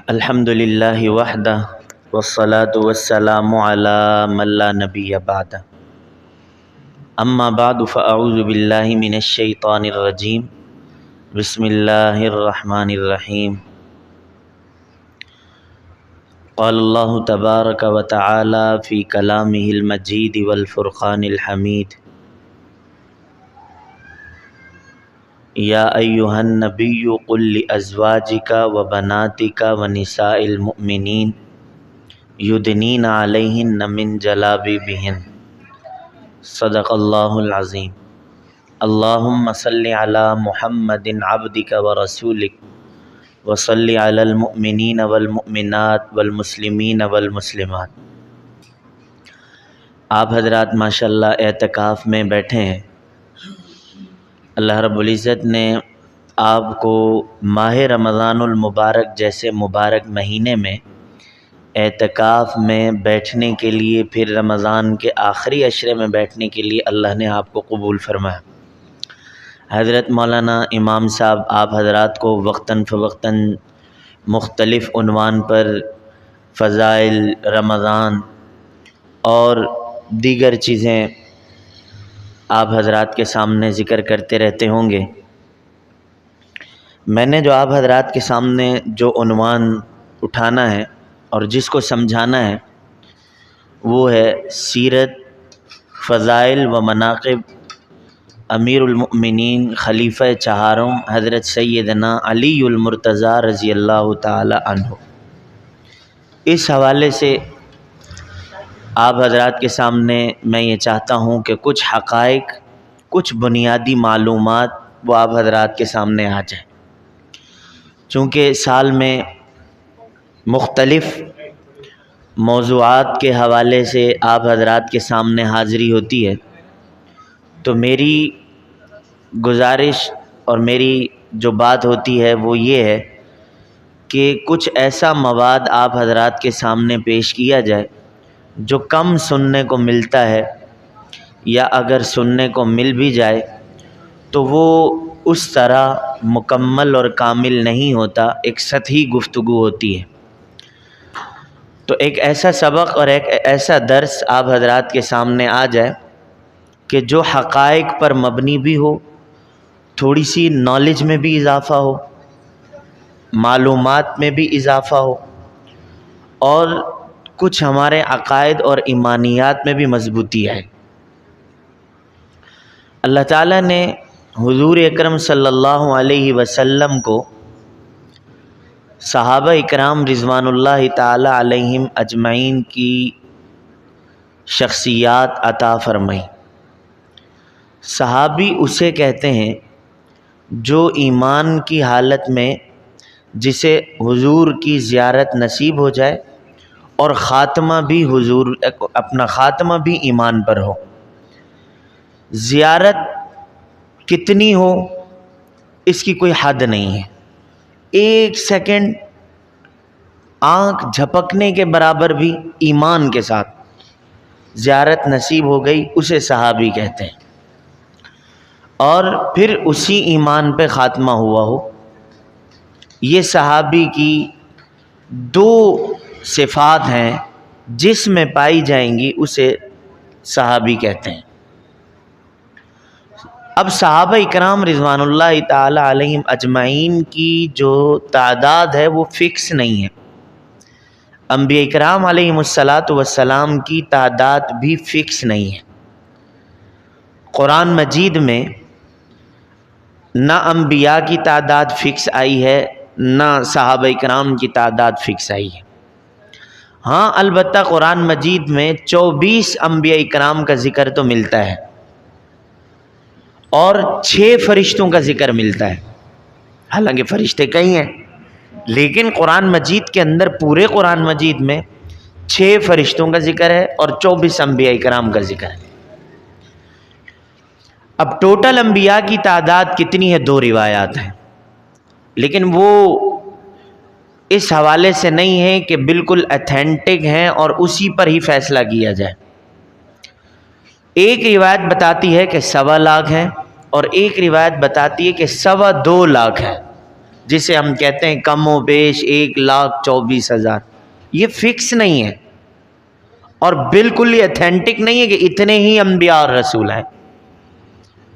الحمد للہ وحدہ والصلاة والسلام علی من لا نبی بعدہ اما بعد فاعوذ باللہ من الشیطان الرجیم بسم اللہ الرحمن الرحیم قال اللہ تبارک وتعالی فی کلامہ المجید والفرقان الحمید یا ایہا النبی قل لازواجک وبناتک ونساء المؤمنین یدنین علیہن من جلابیبہن صدق اللہ العظیم۔ اللہم صلی علی محمد عبدک ورسولک وصلی علی المؤمنین والمؤمنات والمسلمین والمسلمات۔ آپ حضرات ماشاءاللہ اعتکاف میں بیٹھے ہیں۔ اللہ رب العزت نے آپ کو ماہ رمضان المبارک جیسے مبارک مہینے میں اعتکاف میں بیٹھنے کے لیے، پھر رمضان کے آخری عشرے میں بیٹھنے کے لیے اللہ نے آپ کو قبول فرمایا۔ حضرت مولانا امام صاحب آپ حضرات کو وقتاً فوقتاً مختلف عنوان پر فضائل رمضان اور دیگر چیزیں آپ حضرات کے سامنے ذکر کرتے رہتے ہوں گے۔ میں نے جو آپ حضرات کے سامنے جو عنوان اٹھانا ہے اور جس کو سمجھانا ہے وہ ہے سیرت، فضائل و مناقب امیر المؤمنین خلیفہ چہارم حضرت سیدنا علی المرتضیٰ رضی اللہ تعالی عنہ۔ اس حوالے سے آپ حضرات کے سامنے میں یہ چاہتا ہوں کہ کچھ حقائق، کچھ بنیادی معلومات وہ آپ حضرات کے سامنے آ جائیں۔ چونکہ سال میں مختلف موضوعات کے حوالے سے آپ حضرات کے سامنے حاضری ہوتی ہے، تو میری گزارش اور میری جو بات ہوتی ہے وہ یہ ہے کہ کچھ ایسا مواد آپ حضرات کے سامنے پیش کیا جائے جو کم سننے کو ملتا ہے، یا اگر سننے کو مل بھی جائے تو وہ اس طرح مکمل اور کامل نہیں ہوتا، ایک سطحی گفتگو ہوتی ہے۔ تو ایک ایسا سبق اور ایک ایسا درس آپ حضرات کے سامنے آ جائے کہ جو حقائق پر مبنی بھی ہو، تھوڑی سی نالج میں بھی اضافہ ہو، معلومات میں بھی اضافہ ہو، اور کچھ ہمارے عقائد اور ایمانیات میں بھی مضبوطی ہے۔ اللہ تعالیٰ نے حضور اکرم صلی اللہ علیہ وسلم کو صحابہ اکرام رضوان اللہ تعالی علیہم اجمعین کی شخصیات عطا فرمائی۔ صحابی اسے کہتے ہیں جو ایمان کی حالت میں جسے حضور کی زیارت نصیب ہو جائے اور خاتمہ بھی اپنا خاتمہ بھی ایمان پر ہو۔ زیارت کتنی ہو اس کی کوئی حد نہیں ہے، ایک سیکنڈ آنکھ جھپکنے کے برابر بھی ایمان کے ساتھ زیارت نصیب ہو گئی، اسے صحابی کہتے ہیں، اور پھر اسی ایمان پہ خاتمہ ہوا ہو۔ یہ صحابی کی دو صفات ہیں جس میں پائی جائیں گی، اسے صحابی کہتے ہیں۔ اب صحابہ اکرام رضوان اللہ تعالی علیہم اجمعین کی جو تعداد ہے وہ فکس نہیں ہے، انبیاء اکرام علیہم السلام کی تعداد بھی فکس نہیں ہے۔ قرآن مجید میں نہ انبیاء کی تعداد فکس آئی ہے، نہ صحابہ اکرام کی تعداد فکس آئی ہے۔ ہاں البتہ قرآن مجید میں 24 انبیاء اکرام کا ذکر تو ملتا ہے اور 6 فرشتوں کا ذکر ملتا ہے، حالانکہ فرشتے کئی ہیں، لیکن قرآن مجید کے اندر پورے قرآن مجید میں 6 فرشتوں کا ذکر ہے اور 24 انبیاء اکرام کا ذکر ہے۔ اب ٹوٹل انبیاء کی تعداد کتنی ہے؟ 2 روایات ہیں، لیکن وہ اس حوالے سے نہیں ہے کہ بالکل ایتھینٹک ہیں اور اسی پر ہی فیصلہ کیا جائے۔ ایک روایت بتاتی ہے کہ 2.25 لاکھ ہیں، اور ایک روایت بتاتی ہے کہ 2.25 لاکھ ہے، جسے ہم کہتے ہیں کم و بیش 1,24,000، یہ فکس نہیں ہے اور بالکل ہی اتھینٹک نہیں ہے کہ اتنے ہی انبیاء اور رسول ہیں۔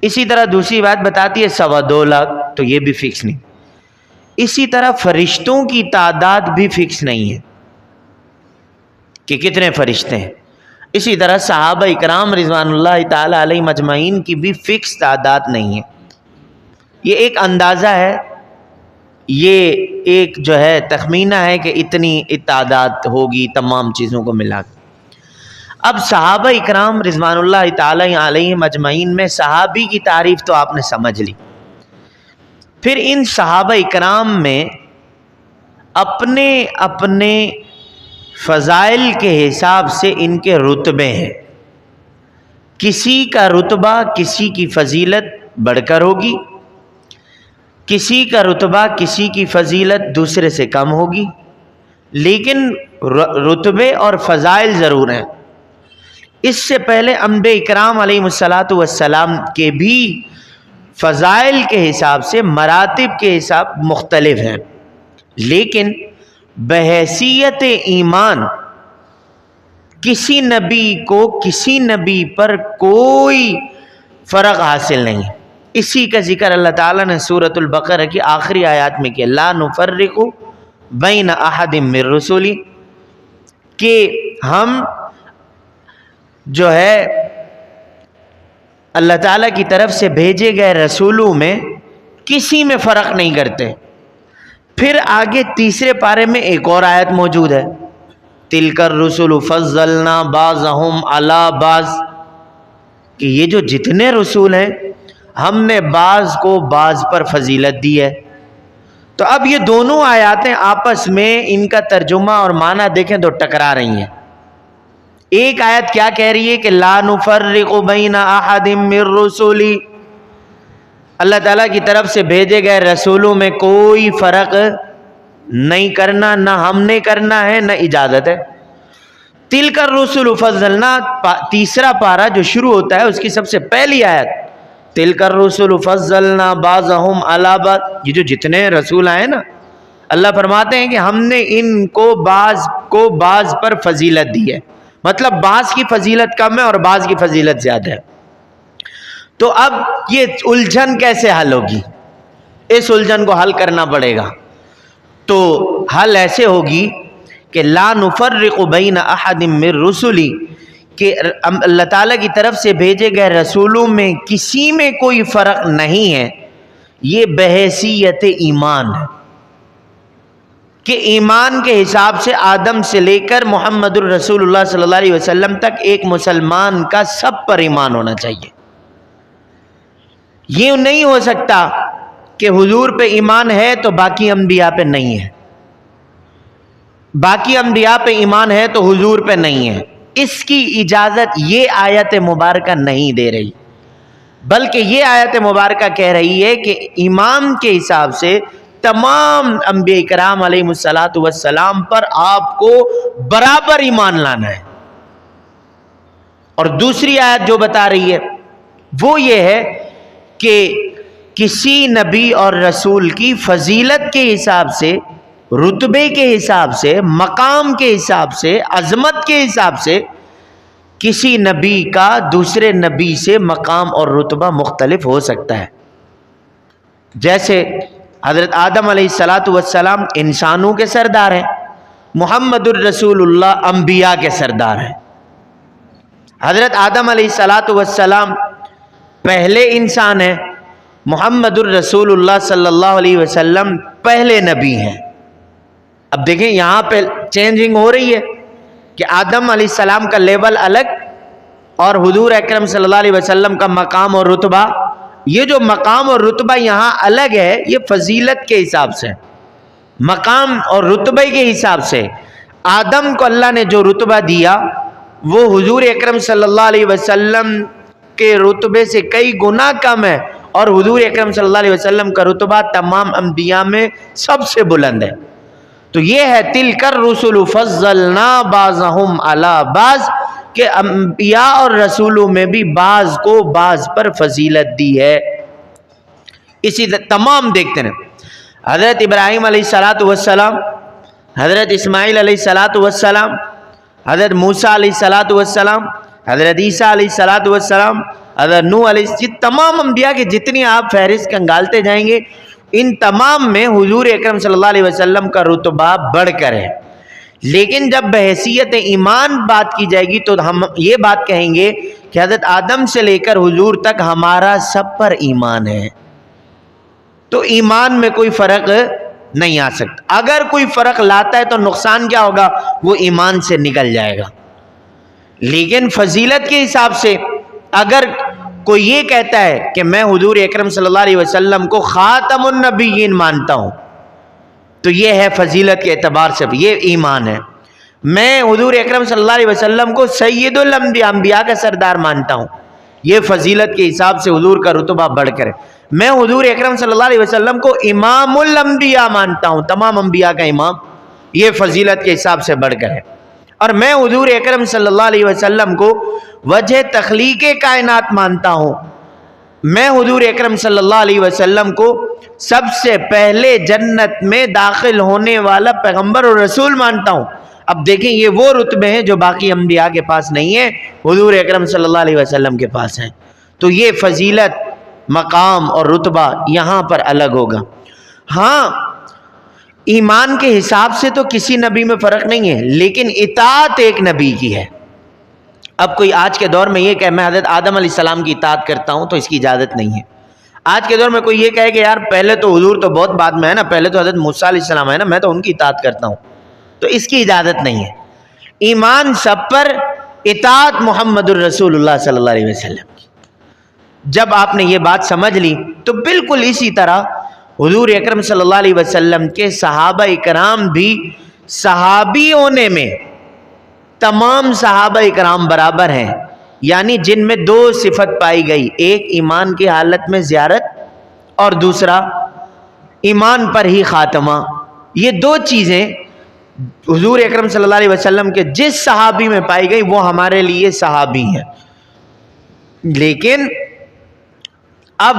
اسی طرح دوسری بات بتاتی ہے 2.25 لاکھ، تو یہ بھی فکس نہیں۔ اسی طرح فرشتوں کی تعداد بھی فکس نہیں ہے کہ کتنے فرشتے ہیں۔ اسی طرح صحابہ اکرام رضوان اللہ تعالی علیہ مجمعین کی بھی فکس تعداد نہیں ہے، یہ ایک اندازہ ہے، یہ ایک جو ہے تخمینہ ہے کہ اتنی تعداد ہوگی تمام چیزوں کو ملا کر۔ اب صحابہ اکرام رضوان اللہ تعالی علیہ مجمعین میں صحابی کی تعریف تو آپ نے سمجھ لی، پھر ان صحابہ اکرام میں اپنے اپنے فضائل کے حساب سے ان کے رتبے ہیں، کسی کا رتبہ کسی کی فضیلت بڑھ کر ہوگی، کسی کا رتبہ کسی کی فضیلت دوسرے سے کم ہوگی، لیکن رتبے اور فضائل ضرور ہیں۔ اس سے پہلے انبیاء اکرام علیہ الصلاۃ والسلام کے بھی فضائل کے حساب سے مراتب کے حساب مختلف ہیں، لیکن بحیثیت ایمان کسی نبی کو کسی نبی پر کوئی فرق حاصل نہیں۔ اسی کا ذکر اللہ تعالیٰ نے سورۃ البقرہ کی آخری آیات میں کیا، لا نفرق بین احد من رسلی، کہ ہم جو ہے اللہ تعالیٰ کی طرف سے بھیجے گئے رسولوں میں کسی میں فرق نہیں کرتے۔ پھر آگے تیسرے پارے میں ایک اور آیت موجود ہے، تلک الرسل فضلنا بعضهم علی بعض، کہ یہ جو جتنے رسول ہیں ہم نے بعض کو بعض پر فضیلت دی ہے۔ تو اب یہ دونوں آیاتیں آپس میں ان کا ترجمہ اور معنی دیکھیں تو ٹکرا رہی ہیں۔ ایک آیت کیا کہہ رہی ہے کہ لا نفرق بین احد من رسلی، اللہ تعالیٰ کی طرف سے بھیجے گئے رسولوں میں کوئی فرق نہیں کرنا، نہ ہم نے کرنا ہے نہ اجازت ہے۔ تلک الرسل فضلنا، تیسرا پارہ جو شروع ہوتا ہے اس کی سب سے پہلی آیت، تلک الرسل فضلنا بعضهم علی بعض، یہ جو جتنے رسول آئے نا، اللہ فرماتے ہیں کہ ہم نے ان کو بعض پر فضیلت دی ہے، مطلب بعض کی فضیلت کم ہے اور بعض کی فضیلت زیادہ ہے۔ تو اب یہ الجھن کیسے حل ہوگی؟ اس الجھن کو حل کرنا پڑے گا۔ تو حل ایسے ہوگی کہ لا نفرق بین احد من رسلی، کہ اللہ تعالیٰ کی طرف سے بھیجے گئے رسولوں میں کسی میں کوئی فرق نہیں ہے، یہ بحیثیت ایمان ہے، کہ ایمان کے حساب سے آدم سے لے کر محمد الرسول اللہ صلی اللہ علیہ وسلم تک ایک مسلمان کا سب پر ایمان ہونا چاہیے۔ یہ نہیں ہو سکتا کہ حضور پہ ایمان ہے تو باقی انبیاء پہ نہیں ہے، باقی انبیاء پہ ایمان ہے تو حضور پہ نہیں ہے۔ اس کی اجازت یہ آیت مبارکہ نہیں دے رہی، بلکہ یہ آیت مبارکہ کہہ رہی ہے کہ ایمان کے حساب سے تمام انبیاء کرام علیہ الصلاۃ والسلام پر آپ کو برابر ایمان لانا ہے۔ اور دوسری آیت جو بتا رہی ہے وہ یہ ہے کہ کسی نبی اور رسول کی فضیلت کے حساب سے، رتبے کے حساب سے، مقام کے حساب سے، عظمت کے حساب سے کسی نبی کا دوسرے نبی سے مقام اور رتبہ مختلف ہو سکتا ہے۔ جیسے حضرت آدم علیہ الصلاۃ والسلام انسانوں کے سردار ہیں، محمد الرسول اللہ انبیاء کے سردار ہیں۔ حضرت آدم علیہ الصلاۃ والسلام پہلے انسان ہیں، محمد الرسول اللہ صلی اللہ علیہ وسلم پہلے نبی ہیں۔ اب دیکھیں یہاں پہ چینجنگ ہو رہی ہے کہ آدم علیہ السلام کا لیول الگ اور حضور اکرم صلی اللہ علیہ وسلم کا مقام اور رتبہ، یہ جو مقام اور رتبہ یہاں الگ ہے یہ فضیلت کے حساب سے، مقام اور رتبے کے حساب سے۔ آدم کو اللہ نے جو رتبہ دیا وہ حضور اکرم صلی اللہ علیہ وسلم کے رتبے سے کئی گنا کم ہے، اور حضور اکرم صلی اللہ علیہ وسلم کا رتبہ تمام انبیاء میں سب سے بلند ہے۔ تو یہ ہے تلک الرسل فضلنا بعضهم علی بعض، کہ انبیاء اور رسولوں میں بھی بعض کو بعض پر فضیلت دی ہے۔ اسی طرح تمام دیکھتے ہیں، حضرت ابراہیم علیہ الصلاۃ والسلام، حضرت اسماعیل علیہ الصلاۃ والسلام، حضرت موسیٰ علیہ الصلاۃ والسلام، حضرت عیسیٰ علیہ الصلاۃ والسلام، حضرت نوح علیہ السلام، تمام انبیاء کے جتنی آپ فہرست کنگالتے جائیں گے ان تمام میں حضور اکرم صلی اللہ علیہ وسلم کا رتبہ بڑھ کر ہے۔ لیکن جب بحیثیت ایمان بات کی جائے گی تو ہم یہ بات کہیں گے کہ حضرت آدم سے لے کر حضور تک ہمارا سب پر ایمان ہے، تو ایمان میں کوئی فرق نہیں آ سکتا۔ اگر کوئی فرق لاتا ہے تو نقصان کیا ہوگا؟ وہ ایمان سے نکل جائے گا۔ لیکن فضیلت کے حساب سے اگر کوئی یہ کہتا ہے کہ میں حضور اکرم صلی اللہ علیہ وسلم کو خاتم النبیین مانتا ہوں، تو یہ ہے فضیلت کے اعتبار سے یہ ایمان ہے۔ میں حضور اکرم صلی اللہ علیہ وسلم کو سید الانبیاء، انبیاء کا سردار مانتا ہوں، یہ فضیلت کے حساب سے حضور کا رتبہ بڑھ کر ہے۔ میں حضور اکرم صلی اللہ علیہ وسلم کو امام الانبیاء مانتا ہوں، تمام انبیاء کا امام، یہ فضیلت کے حساب سے بڑھ کر ہے۔ اور میں حضور اکرم صلی اللہ علیہ وسلم کو وجہ تخلیق کائنات مانتا ہوں، میں حضور اکرم صلی اللہ علیہ وسلم کو سب سے پہلے جنت میں داخل ہونے والا پیغمبر اور رسول مانتا ہوں۔ اب دیکھیں یہ وہ رتبے ہیں جو باقی انبیاء کے پاس نہیں ہیں، حضور اکرم صلی اللہ علیہ وسلم کے پاس ہیں، تو یہ فضیلت، مقام اور رتبہ یہاں پر الگ ہوگا۔ ہاں ایمان کے حساب سے تو کسی نبی میں فرق نہیں ہے، لیکن اطاعت ایک نبی کی ہے۔ اب کوئی آج کے دور میں یہ کہ میں حضرت آدم علیہ السلام کی اطاعت کرتا ہوں تو اس کی اجازت نہیں ہے۔ آج کے دور میں کوئی یہ کہے کہ یار پہلے تو حضور تو بہت بعد میں ہے نا، پہلے تو حضرت موسیٰ علیہ السلام ہے نا، میں تو ان کی اطاعت کرتا ہوں، تو اس کی اجازت نہیں ہے۔ ایمان سب پر، اطاعت محمد الرسول اللہ صلی اللہ علیہ وسلم کی۔ جب آپ نے یہ بات سمجھ لی تو بالکل اسی طرح حضور اکرم صلی اللہ علیہ وسلم کے صحابہ اکرام بھی صحابی ہونے میں تمام صحابہ اکرام برابر ہیں، یعنی جن میں دو صفت پائی گئی، ایک ایمان کی حالت میں زیارت اور دوسرا ایمان پر ہی خاتمہ۔ یہ دو چیزیں حضور اکرم صلی اللہ علیہ وسلم کے جس صحابی میں پائی گئی وہ ہمارے لیے صحابی ہیں۔ لیکن اب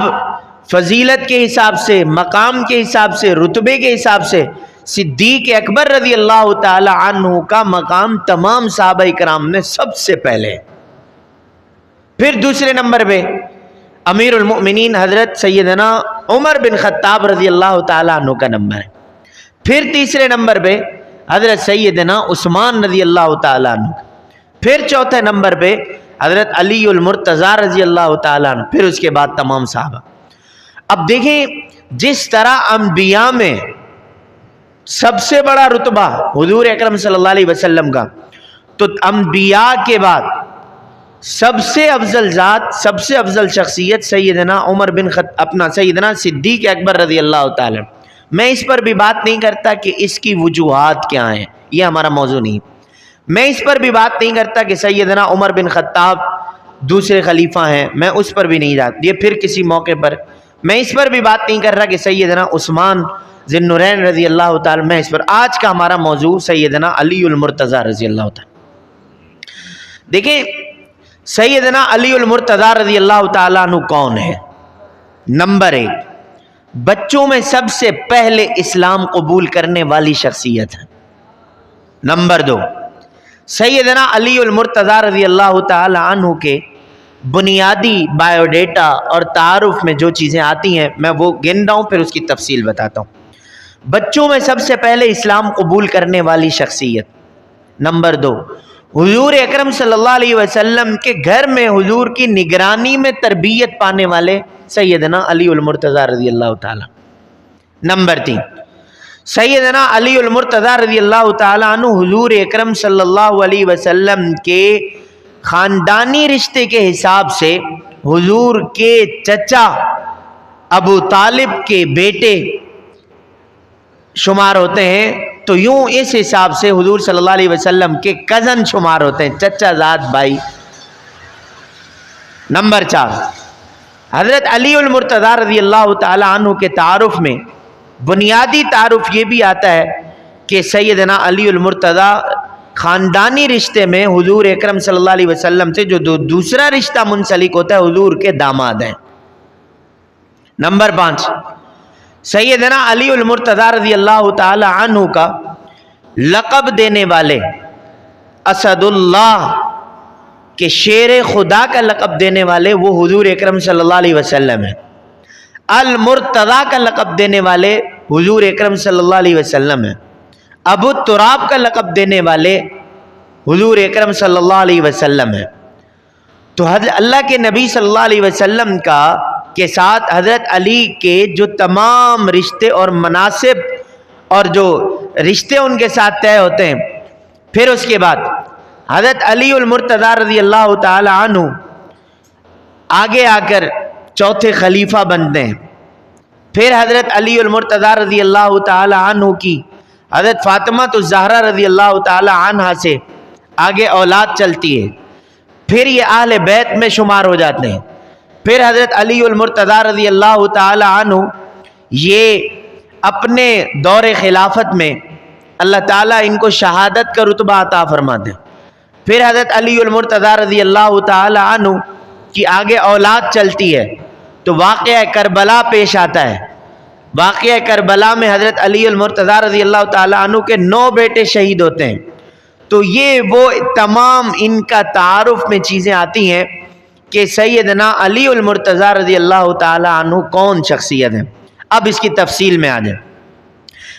فضیلت کے حساب سے، مقام کے حساب سے، رتبے کے حساب سے صدیق اکبر رضی اللہ تعالی عنہ کا مقام تمام صحابہ کرام میں سب سے پہلے، پھر دوسرے نمبر پہ امیر المؤمنین حضرت سیدنا عمر بن خطاب رضی اللہ تعالی عنہ کا نمبر ہے، پھر تیسرے نمبر پہ حضرت سیدنا عثمان رضی اللہ تعالی عنہ، پھر چوتھے نمبر پہ حضرت علی المرتضیٰ رضی اللہ تعالی عنہ، پھر اس کے بعد تمام صحابہ۔ اب دیکھیں جس طرح انبیاء میں سب سے بڑا رتبہ حضور اکرم صلی اللہ علیہ وسلم کا، تو انبیاء کے بعد سب سے افضل ذات، سب سے افضل شخصیت سیدنا عمر بن اپنا سیدنا صدیق اکبر رضی اللہ تعالی عنہ۔ میں اس پر بھی بات نہیں کرتا کہ اس کی وجوہات کیا ہیں، یہ ہمارا موضوع نہیں۔ میں اس پر بھی بات نہیں کرتا کہ سیدنا عمر بن خطاب دوسرے خلیفہ ہیں، میں اس پر بھی نہیں جاتا، یہ پھر کسی موقع پر۔ میں اس پر بھی بات نہیں کر رہا کہ سیدنا عثمان ذی النورین رضی اللہ تعالی، میں اس پر۔ آج کا ہمارا موضوع سیدنا علی المرتضیٰ رضی اللہ تعالی۔ دیکھیں سیدنا علی المرتضیٰ رضی اللہ تعالیٰ عنہ کون ہے؟ نمبر ایک، بچوں میں سب سے پہلے اسلام قبول کرنے والی شخصیت ہے۔ نمبر دو، سیدنا علی المرتضیٰ رضی اللہ تعالی عنہ کے بنیادی بائیو ڈیٹا اور تعارف میں جو چیزیں آتی ہیں میں وہ گن رہا ہوں، پھر اس کی تفصیل بتاتا ہوں۔ بچوں میں سب سے پہلے اسلام قبول کرنے والی شخصیت۔ نمبر دو، حضور اکرم صلی اللہ علیہ وسلم کے گھر میں حضور کی نگرانی میں تربیت پانے والے سیدنا علی المرتضیٰ رضی اللہ تعالی۔ نمبر تین، سیدنا علی المرتضیٰ رضی اللہ تعالی عنہ حضور اکرم صلی اللہ علیہ وسلم کے خاندانی رشتے کے حساب سے حضور کے چچا ابو طالب کے بیٹے شمار ہوتے ہیں، تو یوں اس حساب سے حضور صلی اللہ علیہ وسلم کے کزن شمار ہوتے ہیں، چچا زاد بھائی۔ نمبر چار، حضرت علی المرتضیٰ رضی اللہ تعالی عنہ کے تعارف میں بنیادی تعارف یہ بھی آتا ہے کہ سیدنا علی المرتضیٰ خاندانی رشتے میں حضور اکرم صلی اللہ علیہ وسلم سے جو دوسرا رشتہ منسلک ہوتا ہے حضور کے داماد ہیں۔ نمبر پانچ، سیدنا علی المرتضیٰ رضی اللہ تعالی عنہ کا لقب دینے والے، اسد اللہ کہ شیر خدا کا لقب دینے والے وہ حضور اکرم صلی اللہ علیہ وسلم ہیں۔ المرتضیٰ کا لقب دینے والے حضور اکرم صلی اللہ علیہ وسلم ہیں۔ ابو التراب کا لقب دینے والے حضور اکرم صلی اللہ علیہ وسلم ہیں۔ تو اللہ کے نبی صلی اللہ علیہ وسلم کے ساتھ حضرت علی کے جو تمام رشتے اور مناسب اور جو رشتے ان کے ساتھ طے ہوتے ہیں، پھر اس کے بعد حضرت علی المرتضیٰ رضی اللہ تعالی عنہ آگے آ کر چوتھے خلیفہ بنتے ہیں۔ پھر حضرت علی المرتضیٰ رضی اللہ تعالی عنہ کی حضرت فاطمہ الزہرا رضی اللہ تعالی عنہا سے آگے اولاد چلتی ہے، پھر یہ اہل بیت میں شمار ہو جاتے ہیں۔ پھر حضرت علی المرتضیٰ رضی اللہ تعالی عنہ یہ اپنے دور خلافت میں اللہ تعالیٰ ان کو شہادت کا رتبہ عطا فرماتے ہیں۔ پھر حضرت علی المرتضیٰ رضی اللہ تعالی عنہ کی آگے اولاد چلتی ہے تو واقعہ کربلا پیش آتا ہے۔ واقعہ کربلا میں حضرت علی المرتضیٰ رضی اللہ تعالی عنہ کے 9 بیٹے شہید ہوتے ہیں۔ تو یہ وہ تمام ان کا تعارف میں چیزیں آتی ہیں کہ سیدنا علی المرتضیٰ رضی اللہ تعالی عنہ کون شخصیت ہیں۔ اب اس کی تفصیل میں آ جائیں۔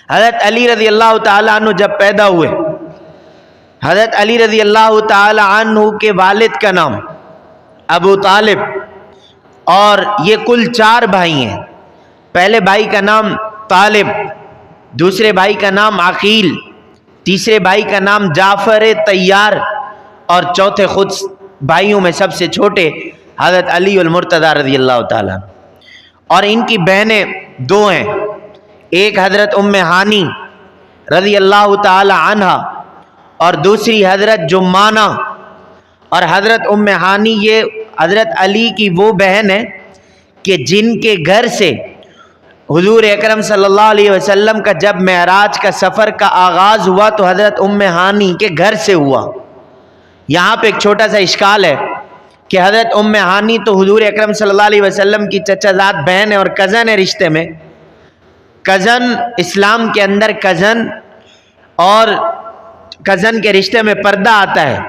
حضرت علی رضی اللہ تعالی عنہ جب پیدا ہوئے، حضرت علی رضی اللہ تعالی عنہ کے والد کا نام ابو طالب، اور یہ کل 4 بھائی ہیں۔ پہلے بھائی کا نام طالب، دوسرے بھائی کا نام عقیل، تیسرے بھائی کا نام جعفر طیار، اور چوتھے خود بھائیوں میں سب سے چھوٹے حضرت علی المرتضیٰ رضی اللہ تعالیٰ۔ اور ان کی بہنیں 2 ہیں، ایک حضرت ام ہانی رضی اللہ تعالی عنہا اور دوسری حضرت جمانہ۔ اور حضرت ام ہانی یہ حضرت علی کی وہ بہن ہے کہ جن کے گھر سے حضور اکرم صلی اللہ علیہ وسلم کا جب معراج کا سفر کا آغاز ہوا تو حضرت ام ہانی کے گھر سے ہوا۔ یہاں پہ ایک چھوٹا سا اشکال ہے کہ حضرت ام ہانی تو حضور اکرم صلی اللہ علیہ وسلم کی چچا زاد بہن ہے اور کزن ہے رشتے میں۔ کزن اسلام کے اندر کزن اور کزن کے رشتے میں پردہ آتا ہے،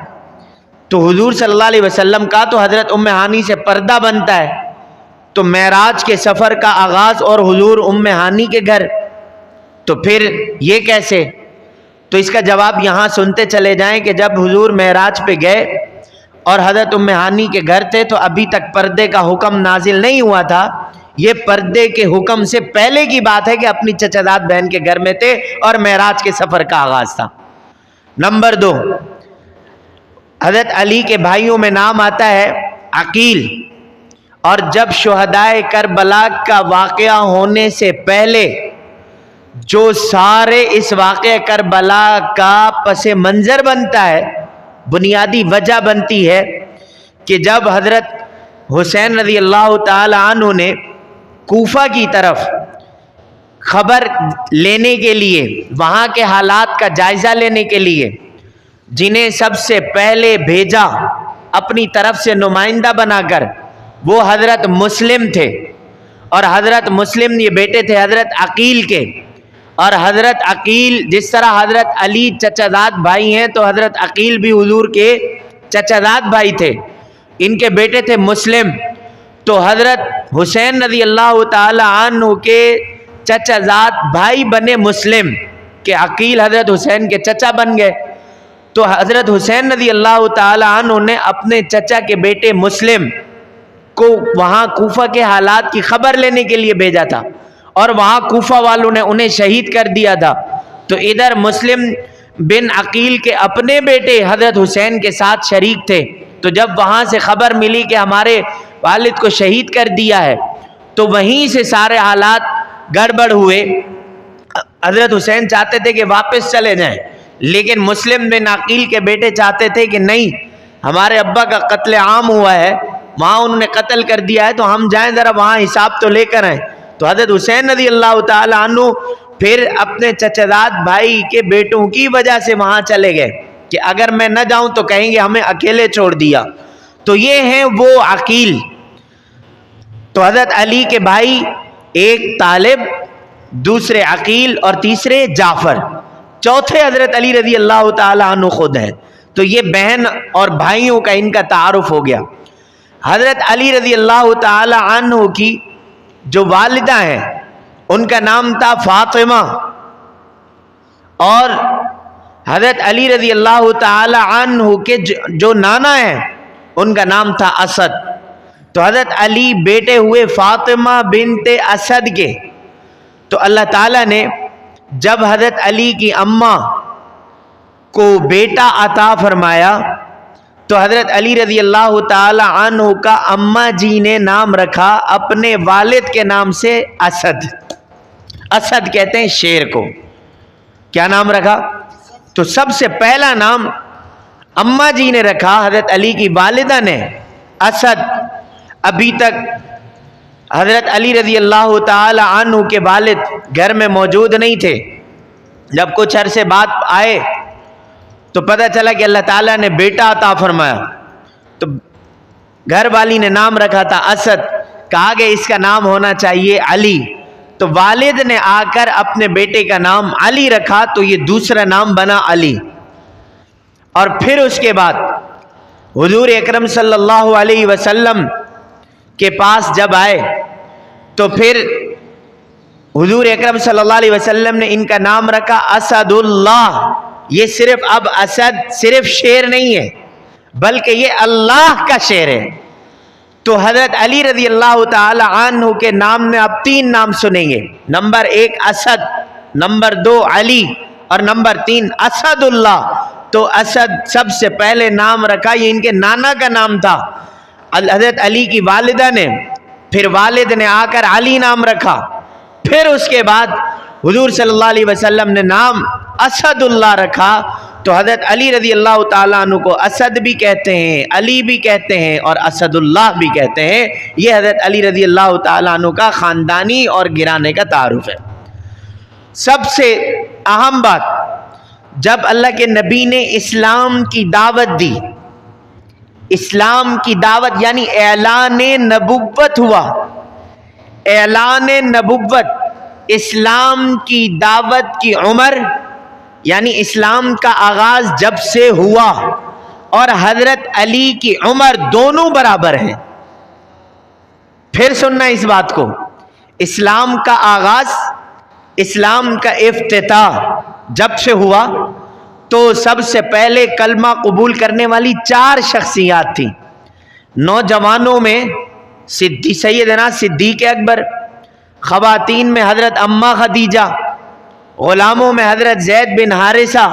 تو حضور صلی اللہ علیہ وسلم کا تو حضرت ام ہانی سے پردہ بنتا ہے، تو معراج کے سفر کا آغاز اور حضور ام ہانی کے گھر، تو پھر یہ کیسے؟ تو اس کا جواب یہاں سنتے چلے جائیں کہ جب حضور معراج پہ گئے اور حضرت ام ہانی کے گھر تھے تو ابھی تک پردے کا حکم نازل نہیں ہوا تھا۔ یہ پردے کے حکم سے پہلے کی بات ہے کہ اپنی چچا زاد بہن کے گھر میں تھے اور معراج کے سفر کا آغاز تھا۔ نمبر 2، حضرت علی کے بھائیوں میں نام آتا ہے عقیل، اور جب شہدائے کربلا کا واقعہ ہونے سے پہلے جو سارے اس واقعہ کربلا کا پس منظر بنتا ہے، بنیادی وجہ بنتی ہے کہ جب حضرت حسین رضی اللہ تعالی عنہ نے کوفہ کی طرف خبر لینے کے لیے، وہاں کے حالات کا جائزہ لینے کے لیے، جنہیں سب سے پہلے بھیجا اپنی طرف سے نمائندہ بنا کر، وہ حضرت مسلم تھے۔ اور حضرت مسلم یہ بیٹے تھے حضرت عقیل کے، اور حضرت عقیل جس طرح حضرت علی چچا زاد بھائی ہیں تو حضرت عقیل بھی حضور کے چچا زاد بھائی تھے، ان کے بیٹے تھے مسلم۔ تو حضرت حسین رضی اللہ تعالی عنہ کے چچا زاد بھائی بنے مسلم، کہ عقیل حضرت حسین کے چچا بن گئے۔ تو حضرت حسین رضی اللہ تعالی عنہ نے اپنے چچا کے بیٹے مسلم کو وہاں کوفہ کے حالات کی خبر لینے کے لیے بھیجا تھا، اور وہاں کوفہ والوں نے انہیں شہید کر دیا تھا۔ تو ادھر مسلم بن عقیل کے اپنے بیٹے حضرت حسین کے ساتھ شریک تھے، تو جب وہاں سے خبر ملی کہ ہمارے والد کو شہید کر دیا ہے تو وہیں سے سارے حالات گڑبڑ ہوئے۔ حضرت حسین چاہتے تھے کہ واپس چلے جائیں، لیکن مسلم بن عقیل کے بیٹے چاہتے تھے کہ نہیں، ہمارے ابا کا قتل عام ہوا ہے، وہاں انہوں نے قتل کر دیا ہے، تو ہم جائیں ذرا وہاں حساب تو لے کر آئیں۔ تو حضرت حسین رضی اللہ تعالی عنہ پھر اپنے چچاداد بھائی کے بیٹوں کی وجہ سے وہاں چلے گئے کہ اگر میں نہ جاؤں تو کہیں گے ہمیں اکیلے چھوڑ دیا۔ تو یہ ہیں وہ عقیل۔ تو حضرت علی کے بھائی ایک طالب دوسرے عقیل اور تیسرے جعفر، چوتھے حضرت علی رضی اللہ تعالی عنہ خود ہیں۔ تو یہ بہن اور بھائیوں کا ان کا تعارف ہو گیا۔ حضرت علی رضی اللہ تعالی عنہ کی جو والدہ ہیں ان کا نام تھا فاطمہ، اور حضرت علی رضی اللہ تعالی عنہ کے جو نانا ہیں ان کا نام تھا اسد۔ تو حضرت علی بیٹے ہوئے فاطمہ بنت اسد کے۔ تو اللہ تعالیٰ نے جب حضرت علی کی اماں کو بیٹا عطا فرمایا تو حضرت علی رضی اللہ تعالی عنہ کا اماں جی نے نام رکھا اپنے والد کے نام سے اسد۔ اسد کہتے ہیں شیر کو۔ کیا نام رکھا؟ تو سب سے پہلا نام اماں جی نے رکھا حضرت علی کی والدہ نے اسد۔ ابھی تک حضرت علی رضی اللہ تعالی عنہ کے والد گھر میں موجود نہیں تھے۔ جب کچھ عرصے بعد آئے تو پتہ چلا کہ اللہ تعالیٰ نے بیٹا عطا فرمایا، تو گھر والی نے نام رکھا تھا اسد، کہا کہ اس کا نام ہونا چاہیے علی۔ تو والد نے آ کر اپنے بیٹے کا نام علی رکھا، تو یہ دوسرا نام بنا علی۔ اور پھر اس کے بعد حضور اکرم صلی اللہ علیہ وسلم کے پاس جب آئے تو پھر حضور اکرم صلی اللہ علیہ وسلم نے ان کا نام رکھا اسد اللہ۔ یہ صرف اب اسد صرف شیر نہیں ہے بلکہ یہ اللہ کا شیر ہے۔ تو حضرت علی رضی اللہ تعالی عنہ کے نام میں اب 3 نام سنیں گے۔ نمبر 1 اسد، نمبر 2 علی، اور نمبر 3 اسد اللہ۔ تو اسد سب سے پہلے نام رکھا، یہ ان کے نانا کا نام تھا حضرت علی کی والدہ نے، پھر والد نے آ کر علی نام رکھا، پھر اس کے بعد حضور صلی اللہ علیہ وسلم نے نام اسد اللہ رکھا۔ تو حضرت علی رضی اللہ تعالیٰ عنہ کو اسد بھی کہتے ہیں، علی بھی کہتے ہیں، اور اسد اللہ بھی کہتے ہیں۔ یہ حضرت علی رضی اللہ تعالیٰ عنہ کا خاندانی اور گھرانے کا تعارف ہے۔ سب سے اہم بات، جب اللہ کے نبی نے اسلام کی دعوت دی، اسلام کی دعوت یعنی اعلان نبوت ہوا، اعلان نبوت، اسلام کی دعوت کی عمر یعنی اسلام کا آغاز جب سے ہوا اور حضرت علی کی عمر دونوں برابر ہیں۔ پھر سننا اس بات کو، اسلام کا آغاز، اسلام کا افتتاح جب سے ہوا تو سب سے پہلے کلمہ قبول کرنے والی 4 شخصیات تھیں۔ نوجوانوں میں سیدنا صدیق اکبر، خواتین میں حضرت اماں خدیجہ، غلاموں میں حضرت زید بن حارثہ،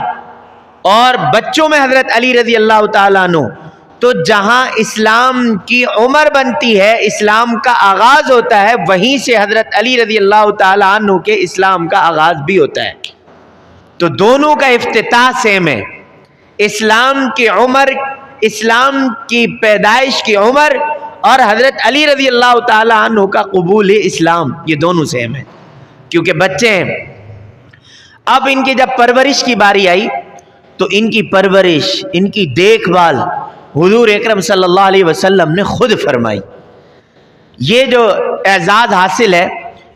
اور بچوں میں حضرت علی رضی اللہ تعالیٰ عنہ۔ تو جہاں اسلام کی عمر بنتی ہے، اسلام کا آغاز ہوتا ہے، وہیں سے حضرت علی رضی اللہ تعالیٰ عنہ کے اسلام کا آغاز بھی ہوتا ہے۔ تو دونوں کا افتتاح سیم ہے۔ اسلام کی عمر، اسلام کی پیدائش کی عمر، اور حضرت علی رضی اللہ تعالیٰ عنہ کا قبول اسلام، یہ دونوں سیم ہیں کیونکہ بچے ہیں۔ اب ان کی جب پرورش کی باری آئی تو ان کی پرورش، ان کی دیکھ بھال حضور اکرم صلی اللہ علیہ وسلم نے خود فرمائی۔ یہ جو اعزاز حاصل ہے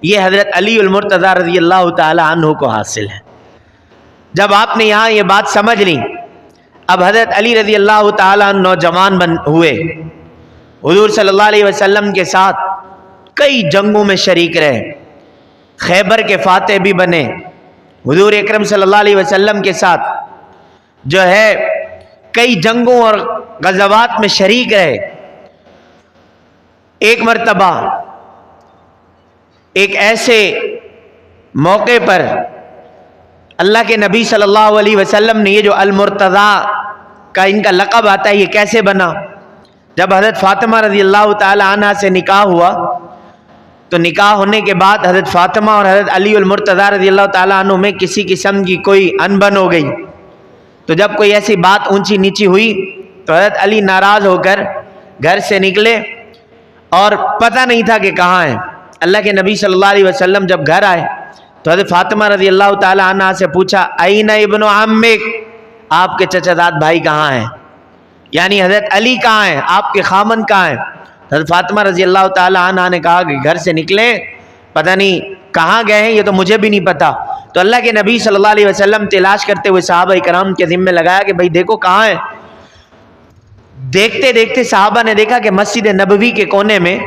یہ حضرت علی المرتضیٰ رضی اللہ تعالی عنہ کو حاصل ہے۔ جب آپ نے یہاں یہ بات سمجھ لی، اب حضرت علی رضی اللہ تعالی عنہ نوجوان ہوئے، حضور صلی اللہ علیہ وسلم کے ساتھ کئی جنگوں میں شریک رہے، خیبر کے فاتح بھی بنے، حضور اکرم صلی اللہ علیہ وسلم کے ساتھ جو ہے کئی جنگوں اور غزوات میں شریک رہے۔ ایک مرتبہ ایک ایسے موقع پر اللہ کے نبی صلی اللہ علیہ وسلم نے، یہ جو المرتضیٰ کا ان کا لقب آتا ہے، یہ کیسے بنا؟ جب حضرت فاطمہ رضی اللہ تعالی عنہ سے نکاح ہوا تو نکاح ہونے کے بعد حضرت فاطمہ اور حضرت علی المرتضیٰ رضی اللہ تعالی عنہ میں کسی قسم کی کوئی انبن ہو گئی۔ تو جب کوئی ایسی بات اونچی نیچی ہوئی تو حضرت علی ناراض ہو کر گھر سے نکلے اور پتہ نہیں تھا کہ کہاں ہیں۔ اللہ کے نبی صلی اللہ علیہ وسلم جب گھر آئے تو حضرت فاطمہ رضی اللہ تعالی عنہ سے پوچھا، این ابن عمک، آپ کے چچا زاد بھائی کہاں ہیں؟ یعنی حضرت علی کہاں ہیں، آپ کے خامن کہاں ہیں؟ حضرت فاطمہ رضی اللہ تعالی عنہ نے کہا کہ گھر سے نکلیں پتہ نہیں کہاں گئے ہیں، یہ تو مجھے بھی نہیں پتا. تو اللہ کے نبی صلی اللہ علیہ وسلم تلاش کرتے ہوئے صحابہ کرام کے ذمہ لگایا کہ بھائی دیکھو کہاں ہے. دیکھتے دیکھتے صحابہ نے دیکھا کہ مسجد نبوی کے کونے میں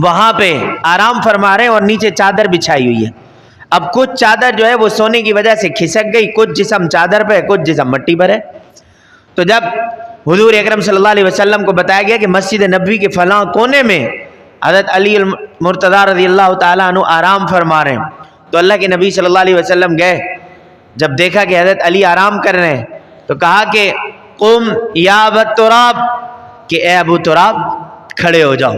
وہاں پہ آرام فرما رہے ہیں اور نیچے چادر بچھائی ہوئی ہے. اب کچھ چادر جو ہے وہ سونے کی وجہ سے کھسک گئی، کچھ جسم چادر پہ ہے، کچھ جسم مٹی پر ہے. تو جب حضور اکرم صلی اللہ علیہ وسلم کو بتایا گیا کہ مسجد نبوی کے فلاں کونے میں حضرت علی المرتضیٰ رضی اللہ تعالیٰ عنہ آرام فرما رہے ہیں، تو اللہ کے نبی صلی اللہ علیہ وسلم گئے. جب دیکھا کہ حضرت علی آرام کر رہے ہیں تو کہا کہ قم یا ابا تراب، کہ اے ابو تراب کھڑے ہو جاؤ.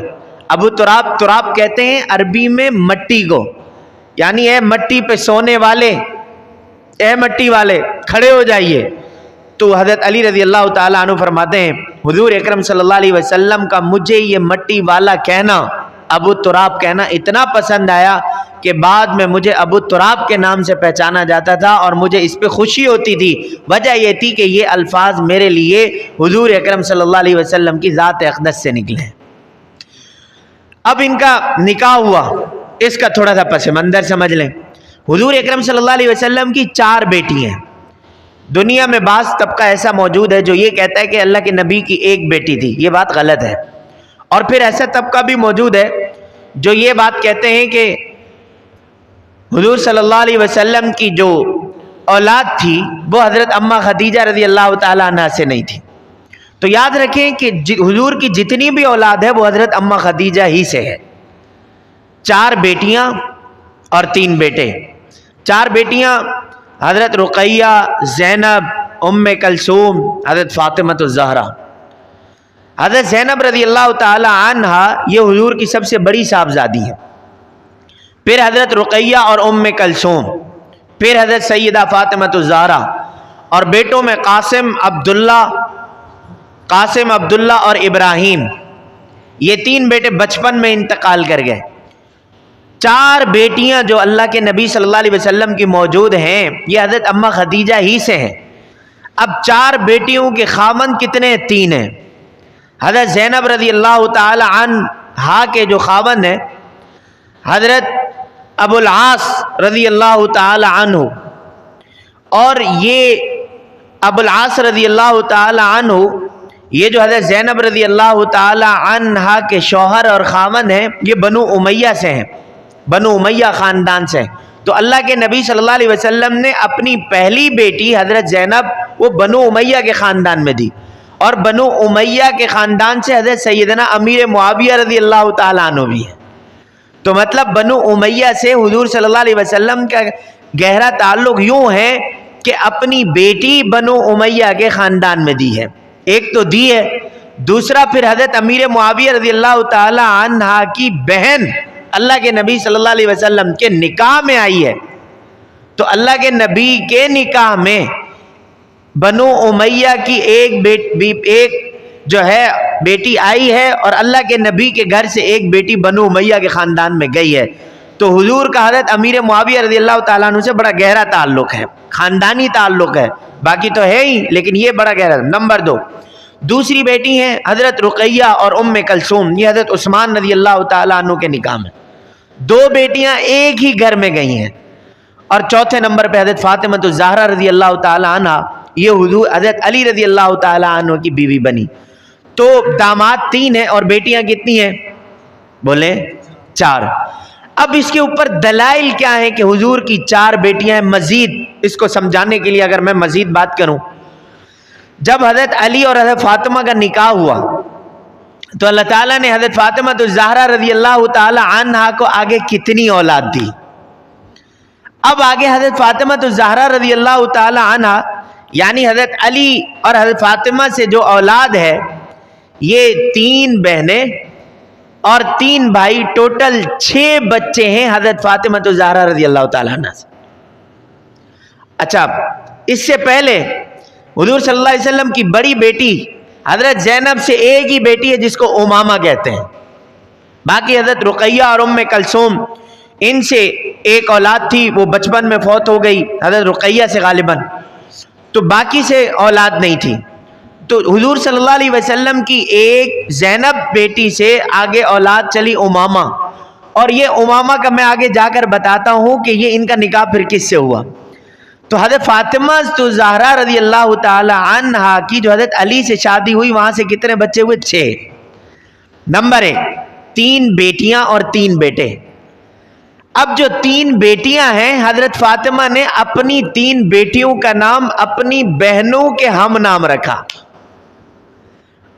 ابو تراب، تراب کہتے ہیں عربی میں مٹی کو، یعنی اے مٹی پہ سونے والے، اے مٹی والے کھڑے ہو جائیے. تو حضرت علی رضی اللہ تعالیٰ عنہ فرماتے ہیں حضور اکرم صلی اللہ علیہ وسلم کا مجھے یہ مٹی والا کہنا، ابو تراب کہنا اتنا پسند آیا کہ بعد میں مجھے ابو تراب کے نام سے پہچانا جاتا تھا اور مجھے اس پہ خوشی ہوتی تھی. وجہ یہ تھی کہ یہ الفاظ میرے لیے حضور اکرم صلی اللہ علیہ وسلم کی ذات اقدس سے نکلے ہیں. اب ان کا نکاح ہوا، اس کا تھوڑا سا پس منظر سمجھ لیں. حضور اکرم صلی اللہ علیہ وسلم کی 4 بیٹی ہیں. دنیا میں بعض طبقہ ایسا موجود ہے جو یہ کہتا ہے کہ اللہ کے نبی کی 1 بیٹی تھی، یہ بات غلط ہے. اور پھر ایسا طبقہ بھی موجود ہے جو یہ بات کہتے ہیں کہ حضور صلی اللہ علیہ وسلم کی جو اولاد تھی وہ حضرت اماں خدیجہ رضی اللہ تعالیٰ عنہ سے نہیں تھی. تو یاد رکھیں کہ حضور کی جتنی بھی اولاد ہے وہ حضرت اماں خدیجہ ہی سے ہے. 4 بیٹیاں اور 3 بیٹے. 4 بیٹیاں حضرت رقیہ، زینب، ام کلثوم، حضرت فاطمہ الزہرا. حضرت زینب رضی اللہ تعالی عنہ یہ حضور کی سب سے بڑی صاحبزادی ہے. پھر حضرت رقیہ اور ام کلثوم، پھر حضرت سیدہ فاطمہ الزہرا، اور بیٹوں میں قاسم عبداللہ اور ابراہیم. یہ 3 بیٹے بچپن میں انتقال کر گئے. 4 بیٹیاں جو اللہ کے نبی صلی اللہ علیہ وسلم کی موجود ہیں یہ حضرت اماں خدیجہ ہی سے ہیں. اب 4 بیٹیوں کے خاوند کتنے؟ 3 ہیں. حضرت زینب رضی اللہ تعالی عنہا کے جو خاوند ہیں حضرت ابو العاص رضی اللہ تعالی عنہ، اور یہ ابو العاص رضی اللہ تعالی عنہ یہ جو حضرت زینب رضی اللہ تعالی عنہا کے شوہر اور خاوند ہیں یہ بنو امیہ سے ہیں، بنو امیہ خاندان سے. تو اللہ کے نبی صلی اللہ علیہ وسلم نے اپنی پہلی بیٹی حضرت زینب وہ بنو امیہ کے خاندان میں دی، اور بنو امیہ کے خاندان سے حضرت سیدنا امیر معاویہ رضی اللہ تعالیٰ عنہ بھی ہے. تو مطلب بنو امیہ سے حضور صلی اللہ علیہ وسلم کا گہرا تعلق یوں ہے کہ اپنی بیٹی بنو امیہ کے خاندان میں دی ہے. ایک تو دی ہے، دوسرا پھر حضرت امیر معاویہ رضی اللہ تعالیٰ عنہ کی بہن اللہ کے نبی صلی اللہ علیہ وسلم کے نکاح میں آئی ہے. تو اللہ کے نبی کے نکاح میں بنو امیہ کی ایک جو ہے بیٹی آئی ہے، اور اللہ کے نبی کے گھر سے ایک بیٹی بنو امیہ کے خاندان میں گئی ہے. تو حضور کا حضرت امیر معاویہ رضی اللہ تعالیٰ عنہ سے بڑا گہرا تعلق ہے، خاندانی تعلق ہے، باقی تو ہے ہی لیکن یہ بڑا گہرا. نمبر 2 دوسری بیٹی ہیں حضرت رقیہ اور ام کلثوم، یہ حضرت عثمان رضی اللہ تعالیٰ عنہ کے نکاح میں. 2 بیٹیاں ایک ہی گھر میں گئی ہیں. اور چوتھے نمبر پہ حضرت فاطمہ الزہرا رضی اللہ تعالیٰ عنہ یہ حضرت علی رضی اللہ تعالیٰ عنہ کی بیوی بنی. تو داماد 3 ہیں اور بیٹیاں کتنی ہیں؟ بولیں 4. اب اس کے اوپر دلائل کیا ہیں کہ حضور کی 4 بیٹیاں ہیں؟ مزید اس کو سمجھانے کے لیے اگر میں مزید بات کروں، جب حضرت علی اور حضرت فاطمہ کا نکاح ہوا تو اللہ تعالیٰ نے حضرت فاطمہ الزہرا رضی اللہ تعالی عنہا کو آگے کتنی اولاد دی؟ اب آگے حضرت فاطمہ الزہرا رضی اللہ تعالی عنہا یعنی حضرت علی اور حضرت فاطمہ سے جو اولاد ہے یہ 3 بہنیں اور 3 بھائی، ٹوٹل 6 بچے ہیں حضرت فاطمہ الزہرا رضی اللہ تعالی عنہا سے. اچھا، اس سے پہلے حضور صلی اللہ علیہ وسلم کی بڑی بیٹی حضرت زینب سے ایک ہی بیٹی ہے جس کو امامہ کہتے ہیں. باقی حضرت رقیہ اور ام کلثوم ان سے ایک اولاد تھی، وہ بچپن میں فوت ہو گئی حضرت رقیہ سے غالباً، تو باقی سے اولاد نہیں تھی. تو حضور صلی اللہ علیہ وسلم کی ایک زینب بیٹی سے آگے اولاد چلی امامہ، اور یہ امامہ کا میں آگے جا کر بتاتا ہوں کہ یہ ان کا نکاح پھر کس سے ہوا. تو حضرت فاطمہ الزہرا رضی اللہ تعالی عنہا کی جو حضرت علی سے شادی ہوئی وہاں سے کتنے بچے ہوئے؟ 6. نمبر 1 3 بیٹیاں اور 3 بیٹے. اب جو 3 بیٹیاں ہیں حضرت فاطمہ نے اپنی 3 بیٹیوں کا نام اپنی بہنوں کے ہم نام رکھا.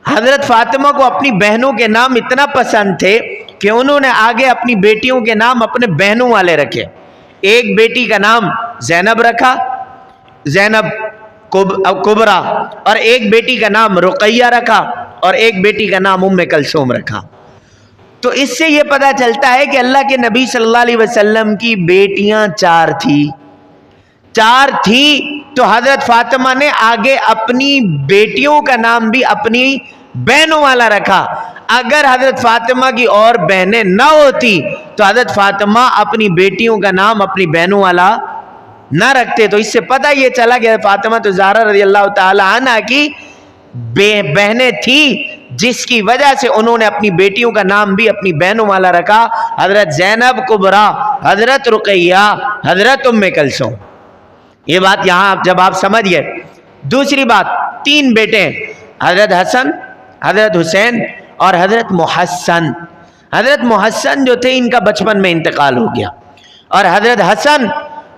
حضرت فاطمہ کو اپنی بہنوں کے نام اتنا پسند تھے کہ انہوں نے آگے اپنی بیٹیوں کے نام اپنے بہنوں والے رکھے. ایک بیٹی کا نام زینب رکھا، زینب کبرا، اور ایک بیٹی کا نام رقیہ رکھا، اور ایک بیٹی کا نام ام کلثوم رکھا. تو اس سے یہ پتہ چلتا ہے کہ اللہ کے نبی صلی اللہ علیہ وسلم کی بیٹیاں 4 تھی. تو حضرت فاطمہ نے آگے اپنی بیٹیوں کا نام بھی اپنی بہنوں والا رکھا. اگر حضرت فاطمہ کی اور بہنیں نہ ہوتی تو حضرت فاطمہ اپنی بیٹیوں کا نام اپنی بہنوں والا نہ رکھتے. تو اس سے پتہ یہ چلا کہ فاطمہ الزہرا رضی اللہ تعالی عنہ کی بہنیں تھی، جس کی وجہ سے انہوں نے اپنی بیٹیوں کا نام بھی اپنی بہنوں والا رکھا. حضرت زینب کبرا، حضرت رقیہ، حضرت ام کلثوم. یہ بات یہاں جب آپ سمجھ گئے. دوسری بات، 3 بیٹے ہیں، حضرت حسن، حضرت حسین اور حضرت محسن. حضرت محسن جو تھے ان کا بچپن میں انتقال ہو گیا، اور حضرت حسن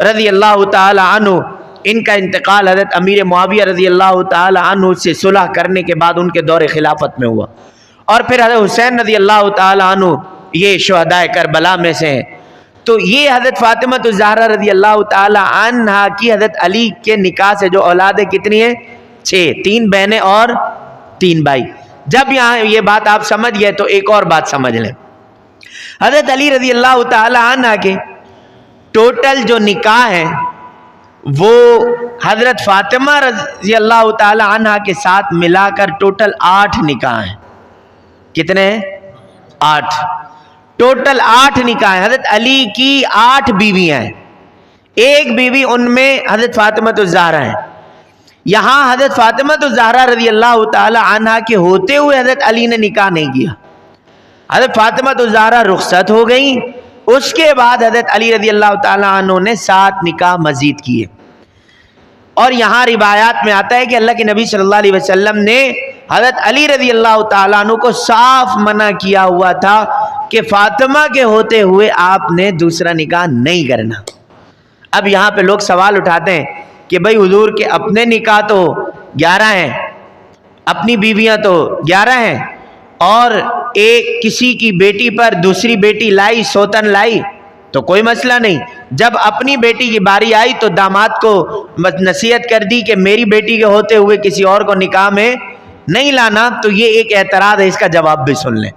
رضی اللہ تعالی عنہ ان کا انتقال حضرت امیر معاویہ رضی اللہ تعالی عنہ سے صلح کرنے کے بعد ان کے دور خلافت میں ہوا. اور پھر حضرت حسین رضی اللہ تعالی عنہ یہ شہدائے کربلا میں سے ہیں. تو یہ حضرت فاطمہ الزہرا رضی اللہ تعالی عنہا کی حضرت علی کے نکاح سے جو اولادیں کتنی ہیں؟ 6. 3 بہنیں اور 3 بھائی. جب یہاں یہ بات آپ سمجھ گئے تو ایک اور بات سمجھ لیں. حضرت علی رضی اللہ تعالی عنہ کے ٹوٹل جو نکاح ہیں وہ حضرت فاطمہ رضی اللہ تعالی عنہ کے ساتھ ملا کر ٹوٹل 8 نکاح ہیں. کتنے ہیں؟ 8. ٹوٹل 8 نکاح ہیں. حضرت علی کی 8 بیویاں ہیں. ایک بیوی ان میں حضرت فاطمہ الزہرا ہیں. یہاں حضرت فاطمہ الزہرا رضی اللہ تعالی عنہ کے ہوتے ہوئے حضرت علی نے نکاح نہیں کیا. حضرت فاطمہ الزہرا رخصت ہو گئیں، اس کے بعد حضرت علی رضی اللہ تعالی عنہ نے 7 نکاح مزید کیے. اور یہاں روایات میں آتا ہے کہ اللہ کے نبی صلی اللہ علیہ وسلم نے حضرت علی رضی اللہ تعالیٰ عنہ کو صاف منع کیا ہوا تھا کہ فاطمہ کے ہوتے ہوئے آپ نے دوسرا نکاح نہیں کرنا. اب یہاں پہ لوگ سوال اٹھاتے ہیں کہ بھئی حضور کے اپنے نکاح تو 11 ہیں، اپنی بیویاں تو 11 ہیں، اور ایک کسی کی بیٹی پر دوسری بیٹی لائی، سوتن لائی تو کوئی مسئلہ نہیں. جب اپنی بیٹی کی باری آئی تو داماد کو نصیحت کر دی کہ میری بیٹی کے ہوتے ہوئے کسی اور کو نکاح میں نہیں لانا. تو یہ ایک اعتراض ہے، اس کا جواب بھی سن لیں.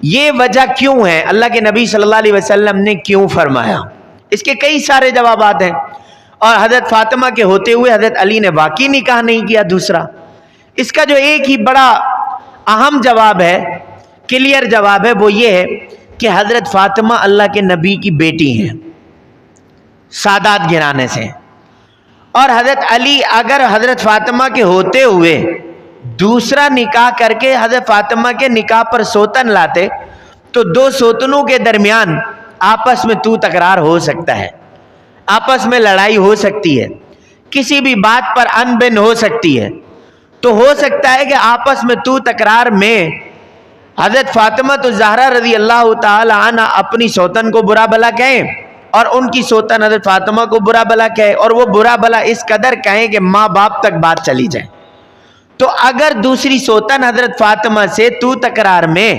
یہ وجہ کیوں ہے، اللہ کے نبی صلی اللہ علیہ وسلم نے کیوں فرمایا، اس کے کئی سارے جوابات ہیں. اور حضرت فاطمہ کے ہوتے ہوئے حضرت علی نے واقعی نکاح نہیں کیا دوسرا. اس کا جو ایک ہی بڑا اہم جواب ہے، کلیئر جواب ہے، وہ یہ ہے کہ حضرت فاطمہ اللہ کے نبی کی بیٹی ہیں سادات گھرانے سے. اور حضرت علی اگر حضرت فاطمہ کے ہوتے ہوئے دوسرا نکاح کر کے حضرت فاطمہ کے نکاح پر سوتن لاتے تو 2 سوتنوں کے درمیان آپس میں تو تکرار ہو سکتا ہے، آپس میں لڑائی ہو سکتی ہے، کسی بھی بات پر ان بن ہو سکتی ہے. تو ہو سکتا ہے کہ آپس میں تو تکرار میں حضرت فاطمہ الزہرا رضی اللہ تعالی عنہ اپنی سوتن کو برا بھلا کہیں اور ان کی سوتن حضرت فاطمہ کو برا بھلا کہے، اور وہ برا بھلا اس قدر کہیں کہ ماں باپ تک بات چلی جائے. تو اگر دوسری سوتن حضرت فاطمہ سے تو تکرار میں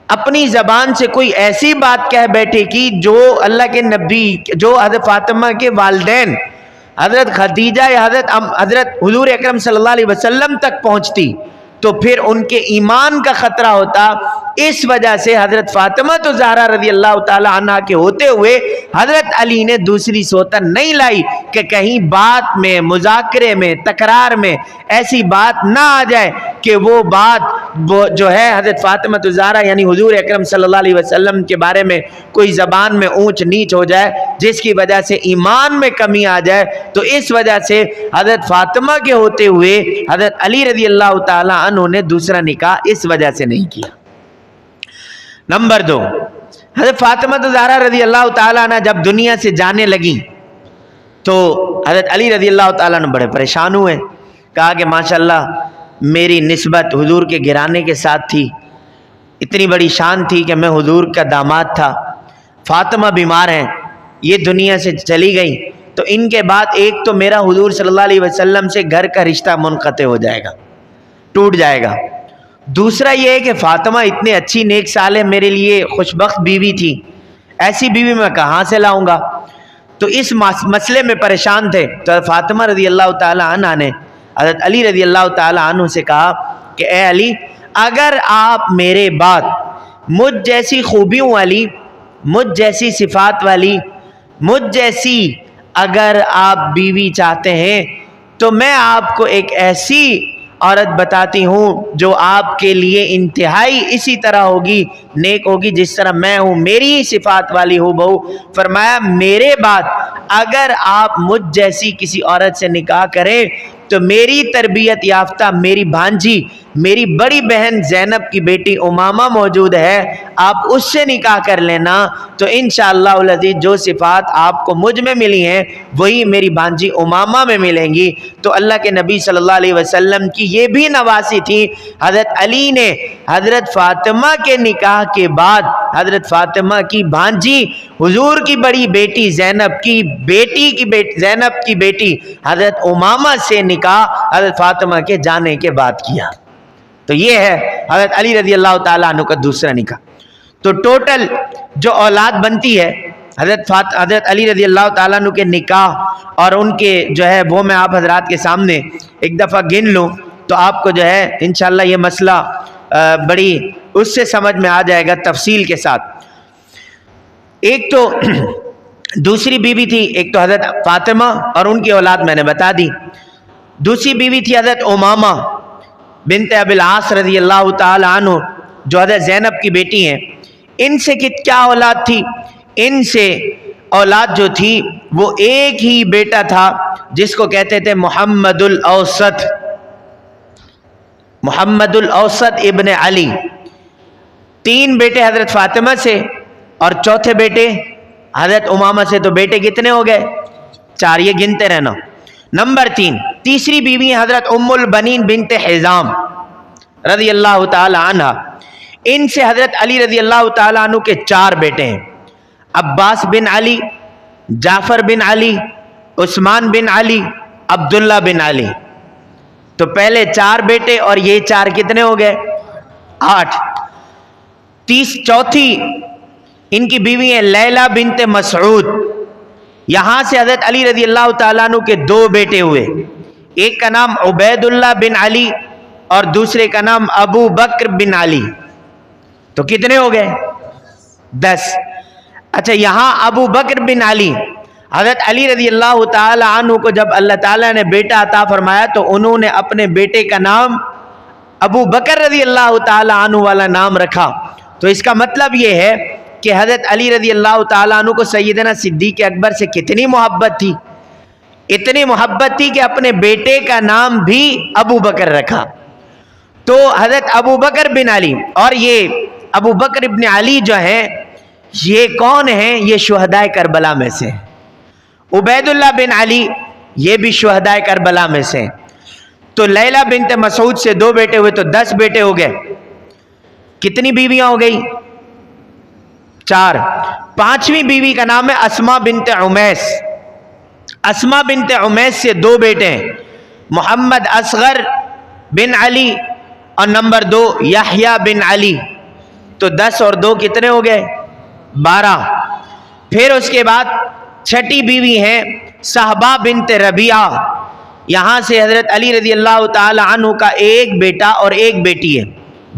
اپنی زبان سے کوئی ایسی بات کہہ بیٹھے کہ جو اللہ کے نبی، جو حضرت فاطمہ کے والدین حضرت خدیجہ یا حضرت حضور اکرم صلی اللہ علیہ وسلم تک پہنچتی تو پھر ان کے ایمان کا خطرہ ہوتا. اس وجہ سے حضرت فاطمہ الزہرا رضی اللہ تعالی عنہ کے ہوتے ہوئے حضرت علی نے دوسری سوتن نہیں لائی کہ کہیں بات میں، مذاکرے میں، تکرار میں ایسی بات نہ آ جائے کہ وہ بات جو ہے حضرت فاطمہ الزہرا یعنی حضور اکرم صلی اللہ علیہ وسلم کے بارے میں کوئی زبان میں اونچ نیچ ہو جائے جس کی وجہ سے ایمان میں کمی آ جائے. تو اس وجہ سے حضرت فاطمہ کے ہوتے ہوئے حضرت علی رضی اللہ تعالی عنہ نے دوسرا نکاح اس وجہ سے نہیں کیا. نمبر 2، حضرت فاطمہ زہرا رضی اللہ تعالیٰ عنہ جب دنیا سے جانے لگیں تو حضرت علی رضی اللہ تعالیٰ عنہ بڑے پریشان ہوئے. کہا کہ ماشاءاللہ میری نسبت حضور کے گھرانے کے ساتھ تھی، اتنی بڑی شان تھی کہ میں حضور کا داماد تھا. فاطمہ بیمار ہیں، یہ دنیا سے چلی گئی تو ان کے بعد ایک تو میرا حضور صلی اللہ علیہ وسلم سے گھر کا رشتہ منقطع ہو جائے گا، ٹوٹ جائے گا. دوسرا یہ ہے کہ فاطمہ اتنی اچھی نیک صالح میرے لیے خوشبخت بیوی تھی، ایسی بیوی میں کہاں سے لاؤں گا؟ تو اس مسئلے میں پریشان تھے. تو فاطمہ رضی اللہ تعالی عنہ نے حضرت علی رضی اللہ تعالی عنہ سے کہا کہ اے علی، اگر آپ میرے بعد مجھ جیسی خوبیوں والی، مجھ جیسی صفات والی، مجھ جیسی اگر آپ بیوی چاہتے ہیں تو میں آپ کو ایک ایسی عورت بتاتی ہوں جو آپ کے لیے انتہائی اسی طرح ہوگی، نیک ہوگی جس طرح میں ہوں، میری ہی صفات والی ہو بہو. فرمایا میرے بعد اگر آپ مجھ جیسی کسی عورت سے نکاح کریں تو میری تربیت یافتہ میری بھانجی، میری بڑی بہن زینب کی بیٹی امامہ موجود ہے، آپ اس سے نکاح کر لینا تو انشاءاللہ العزیز جو صفات آپ کو مجھ میں ملی ہیں وہی میری بھانجی امامہ میں ملیں گی. تو اللہ کے نبی صلی اللہ علیہ وسلم کی یہ بھی نواسی تھی. حضرت علی نے حضرت فاطمہ کے نکاح کے بعد حضرت فاطمہ کی بھانجی حضور کی بڑی بیٹی زینب کی بیٹی حضرت امامہ سے نکاح حضرت فاطمہ کے جانے کے بعد کیا. تو یہ ہے حضرت علی رضی اللہ تعالیٰ عنہ کا دوسرا نکاح. تو ٹوٹل جو اولاد بنتی ہے حضرت علی رضی اللہ تعالیٰ عنہ کے نکاح اور ان کے جو ہے وہ میں آپ حضرات کے سامنے ایک دفعہ گن لوں تو آپ کو جو ہے انشاءاللہ یہ مسئلہ بڑی اس سے سمجھ میں آ جائے گا تفصیل کے ساتھ. ایک تو دوسری بیوی تھی، ایک تو حضرت فاطمہ اور ان کی اولاد میں نے بتا دی. دوسری بیوی تھی حضرت امامہ بنت ابی العاص رضی اللہ تعالی عنہ جو حضرت زینب کی بیٹی ہیں. ان سے کیا اولاد تھی؟ ان سے اولاد جو تھی وہ ایک ہی بیٹا تھا جس کو کہتے تھے محمد الاوسط، محمد الاوسط ابن علی. 3 بیٹے حضرت فاطمہ سے اور چوتھے بیٹے حضرت امامہ سے. تو بیٹے کتنے ہو گئے؟ 4. یہ گنتے رہنا. نمبر 3 تیسری بیوی حضرت ام البنین بنت حزام رضی اللہ تعالی عنہ. ان سے حضرت علی رضی اللہ تعالی عنہ کے 4 بیٹے ہیں، عباس بن علی، جعفر بن علی، عثمان بن علی، عبداللہ بن علی. تو پہلے 4 بیٹے اور یہ 4 کتنے ہو گئے؟ 8. چوتھی ان کی بیوی ہیں لیلہ بنت مسعود. یہاں سے حضرت علی رضی اللہ تعالیٰ عنہ کے 2 بیٹے ہوئے، ایک کا نام عبید اللہ بن علی اور دوسرے کا نام ابو بکر بن علی. تو کتنے ہو گئے؟ 10. اچھا، یہاں ابو بکر بن علی، حضرت علی رضی اللہ تعالی عنہ کو جب اللہ تعالیٰ نے بیٹا عطا فرمایا تو انہوں نے اپنے بیٹے کا نام ابو بکر رضی اللہ تعالی عنہ والا نام رکھا. تو اس کا مطلب یہ ہے کہ حضرت علی رضی اللہ تعالیٰ عنہ کو سیدنا صدیق اکبر سے کتنی محبت تھی، اتنی محبت تھی کہ اپنے بیٹے کا نام بھی ابو بکر رکھا. تو حضرت ابو بکر بن علی اور یہ ابو بکر ابن علی جو ہیں یہ کون ہیں؟ یہ شہدائے کربلا میں سے. عبید اللہ بن علی یہ بھی شہدائے کربلا میں سے. تو لیلہ بنت مسعود سے 2 بیٹے ہوئے تو 10 بیٹے ہو گئے. کتنی بیویاں ہو گئی؟ 4. 5ویں بیوی کا نام ہے اسماء بنت عمیس. اسماء بنت عمیس سے 2 بیٹے ہیں، محمد اصغر بن علی اور نمبر 2 یحییٰ بن علی. تو 10 اور 2 کتنے ہو گئے؟ 12. پھر اس کے بعد 6ٹھی بیوی ہیں صحبہ بنت ربیعہ. یہاں سے حضرت علی رضی اللہ تعالی عنہ کا ایک بیٹا اور ایک بیٹی ہے.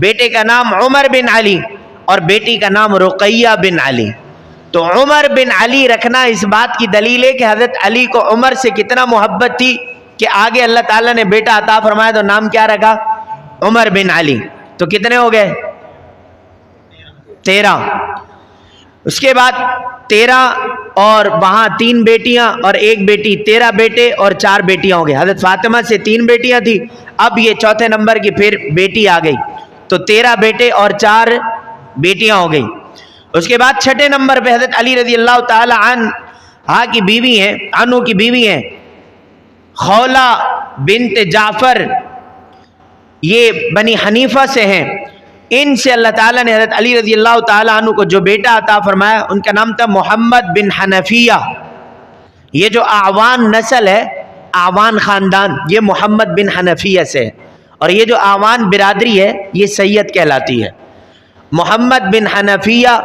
بیٹے کا نام عمر بن علی اور بیٹی کا نام رقیہ بن علی. تو عمر بن علی رکھنا اس بات کی دلیل ہے کہ حضرت علی کو عمر سے کتنا محبت تھی کہ آگے اللہ تعالیٰ نے بیٹا عطا فرمایا تو نام کیا رکھا؟ عمر بن علی. تو کتنے ہو گئے؟ 13. اس کے بعد 13 اور وہاں 3 بیٹیاں اور ایک بیٹی، 13 بیٹے اور 4 بیٹیاں ہو گئے. حضرت فاطمہ سے 3 بیٹیاں تھی، اب یہ چوتھے نمبر کی پھر بیٹی آ گئی. تو 13 بیٹے اور 4 بیٹیاں ہو گئی. اس کے بعد چھٹے نمبر پہ حضرت علی رضی اللہ تعالی عنہ کی بیوی ہیں، عنہ کی بیوی ہیں خولہ بنت جعفر، یہ بنی حنیفہ سے ہیں. ان سے اللہ تعالیٰ نے حضرت علی رضی اللہ تعالیٰ عنہ کو جو بیٹا عطا فرمایا ان کا نام تھا محمد بن حنفیہ. یہ جو اعوان نسل ہے، اعوان خاندان، یہ محمد بن حنفیہ سے ہے، اور یہ جو اعوان برادری ہے یہ سید کہلاتی ہے. محمد بن حنفیہ،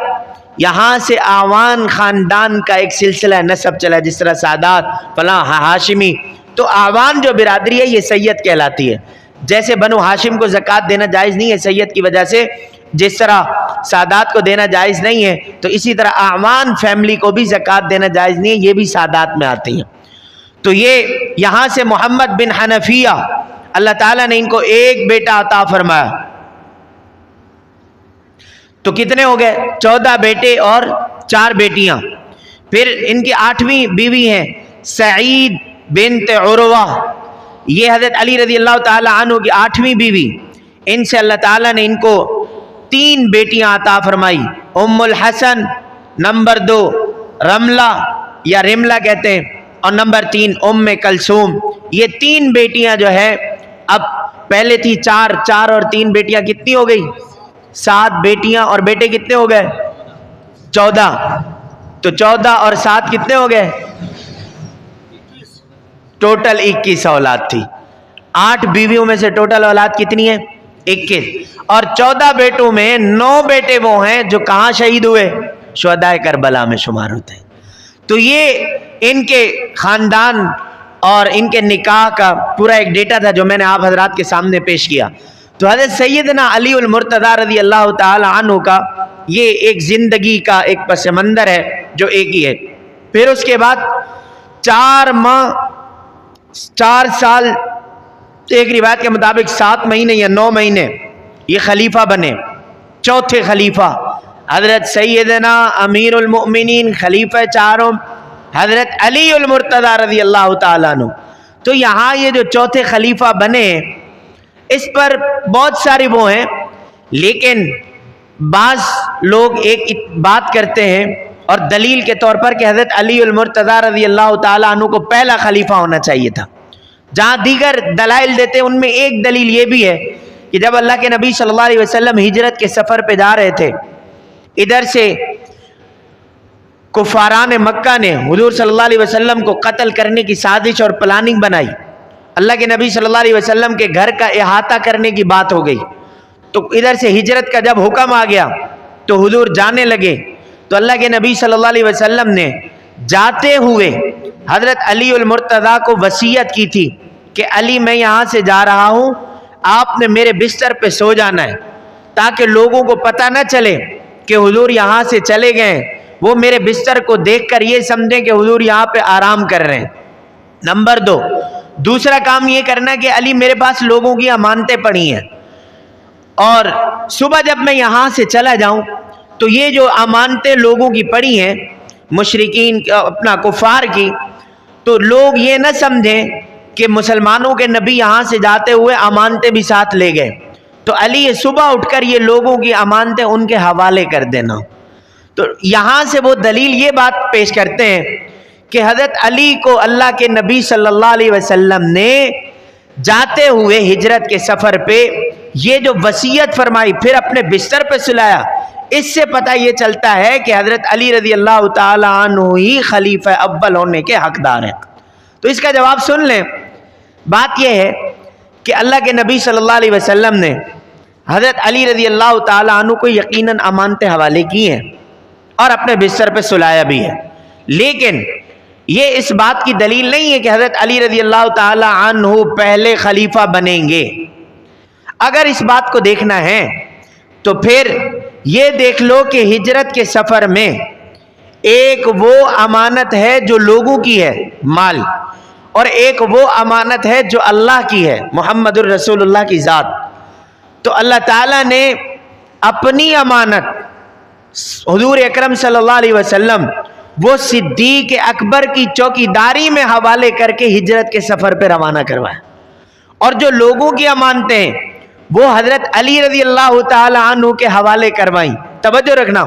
یہاں سے اعوان خاندان کا ایک سلسلہ نسب چلا، جس طرح سادات فلاں ہاشمی، تو اعوان جو برادری ہے یہ سید کہلاتی ہے. جیسے بنو ہاشم کو زکوٰۃ دینا جائز نہیں ہے سید کی وجہ سے، جس طرح سادات کو دینا جائز نہیں ہے، تو اسی طرح اعوان فیملی کو بھی زکوٰۃ دینا جائز نہیں ہے، یہ بھی سادات میں آتی ہیں. تو یہ یہاں سے محمد بن حنفیہ، اللہ تعالیٰ نے ان کو ایک بیٹا عطا فرمایا. تو کتنے ہو گئے؟ 14 بیٹے اور 4 بیٹیاں. پھر ان کی 8ویں بیوی ہیں سعید بنت عروہ، یہ حضرت علی رضی اللہ تعالی عنہ کی 8ویں بیوی. ان سے اللہ تعالیٰ نے ان کو 3 بیٹیاں عطا فرمائی. ام الحسن، نمبر 2 رملہ یا رملہ کہتے ہیں، اور نمبر 3 ام کلثوم. یہ 3 بیٹیاں جو ہے، اب پہلے تھی 4 اور 3 بیٹیاں، کتنی ہو گئی؟ 7 بیٹیاں، اور بیٹے کتنے ہو گئے؟ 14. تو 14 اور 7 کتنے ہو گئے؟ ٹوٹل 21 اولاد تھی. 8 بیویوں میں سے ٹوٹل اولاد کتنی ہے؟ 21. اور 14 بیٹوں میں 9 بیٹے وہ ہیں جو کہاں شہید ہوئے؟ شہدائے کربلا میں شمار ہوتے ہیں. تو یہ ان کے خاندان اور ان کے نکاح کا پورا ایک ڈیٹا تھا جو میں نے آپ حضرات کے سامنے پیش کیا. تو حضرت سیدنا علی المرتضیٰ رضی اللہ تعالی عنہ کا یہ ایک زندگی کا ایک پس منظر ہے جو ایک ہی ہے. پھر اس کے بعد 4 ماہ 4 سال، ایک روایت کے مطابق 7 مہینے یا 9 مہینے یہ خلیفہ بنے. چوتھے خلیفہ حضرت سیدنا امیر المؤمنین خلیفہ 4 حضرت علی المرتضیٰ رضی اللہ تعالیٰ عنہ. تو یہاں یہ جو چوتھے خلیفہ بنے، اس پر بہت سارے وہ ہیں، لیکن بعض لوگ ایک بات کرتے ہیں اور دلیل کے طور پر کہ حضرت علی المرتضیٰ رضی اللہ تعالیٰ عنہ کو پہلا خلیفہ ہونا چاہیے تھا. جہاں دیگر دلائل دیتے ہیں ان میں ایک دلیل یہ بھی ہے کہ جب اللہ کے نبی صلی اللہ علیہ وسلم ہجرت کے سفر پہ جا رہے تھے، ادھر سے کفاران مکہ نے حضور صلی اللہ علیہ وسلم کو قتل کرنے کی سازش اور پلاننگ بنائی. اللہ کے نبی صلی اللہ علیہ وسلم کے گھر کا احاطہ کرنے کی بات ہو گئی. تو ادھر سے ہجرت کا جب حکم آ گیا تو حضور جانے لگے. تو اللہ کے نبی صلی اللہ علیہ وسلم نے جاتے ہوئے حضرت علی المرتضیٰ کو وصیت کی تھی کہ علی میں یہاں سے جا رہا ہوں، آپ نے میرے بستر پہ سو جانا ہے تاکہ لوگوں کو پتہ نہ چلے کہ حضور یہاں سے چلے گئے، وہ میرے بستر کو دیکھ کر یہ سمجھیں کہ حضور یہاں پہ آرام کر رہے ہیں. نمبر 2، دوسرا کام یہ کرنا کہ علی میرے پاس لوگوں کی امانتیں پڑی ہیں، اور صبح جب میں یہاں سے چلا جاؤں تو یہ جو امانتیں لوگوں کی پڑی ہیں مشرکین اپنا کفار کی، تو لوگ یہ نہ سمجھیں کہ مسلمانوں کے نبی یہاں سے جاتے ہوئے امانتیں بھی ساتھ لے گئے. تو علی صبح اٹھ کر یہ لوگوں کی امانتیں ان کے حوالے کر دینا. تو یہاں سے وہ دلیل یہ بات پیش کرتے ہیں کہ حضرت علی کو اللہ کے نبی صلی اللہ علیہ وسلم نے جاتے ہوئے ہجرت کے سفر پہ یہ جو وصیت فرمائی، پھر اپنے بستر پہ سلایا، اس سے پتہ یہ چلتا ہے کہ حضرت علی رضی اللہ تعالی عنہ ہی خلیفہ اول ہونے کے حقدار ہیں. تو اس کا جواب سن لیں. بات یہ ہے کہ اللہ کے نبی صلی اللہ علیہ وسلم نے حضرت علی رضی اللہ تعالی عنہ کو یقیناً امانتیں حوالے کی ہیں اور اپنے بستر پہ سلایا بھی ہے، لیکن یہ اس بات کی دلیل نہیں ہے کہ حضرت علی رضی اللہ تعالی عنہ پہلے خلیفہ بنیں گے. اگر اس بات کو دیکھنا ہے تو پھر یہ دیکھ لو کہ ہجرت کے سفر میں ایک وہ امانت ہے جو لوگوں کی ہے، مال، اور ایک وہ امانت ہے جو اللہ کی ہے، محمد الرسول اللہ کی ذات. تو اللہ تعالیٰ نے اپنی امانت حضور اکرم صلی اللہ علیہ وسلم وہ صدیق اکبر کی چوکیداری میں حوالے کر کے ہجرت کے سفر پہ روانہ کروایا، اور جو لوگوں کی امانتیں ہیں وہ حضرت علی رضی اللہ تعالی عنہ کے حوالے کروائیں. توجہ رکھنا،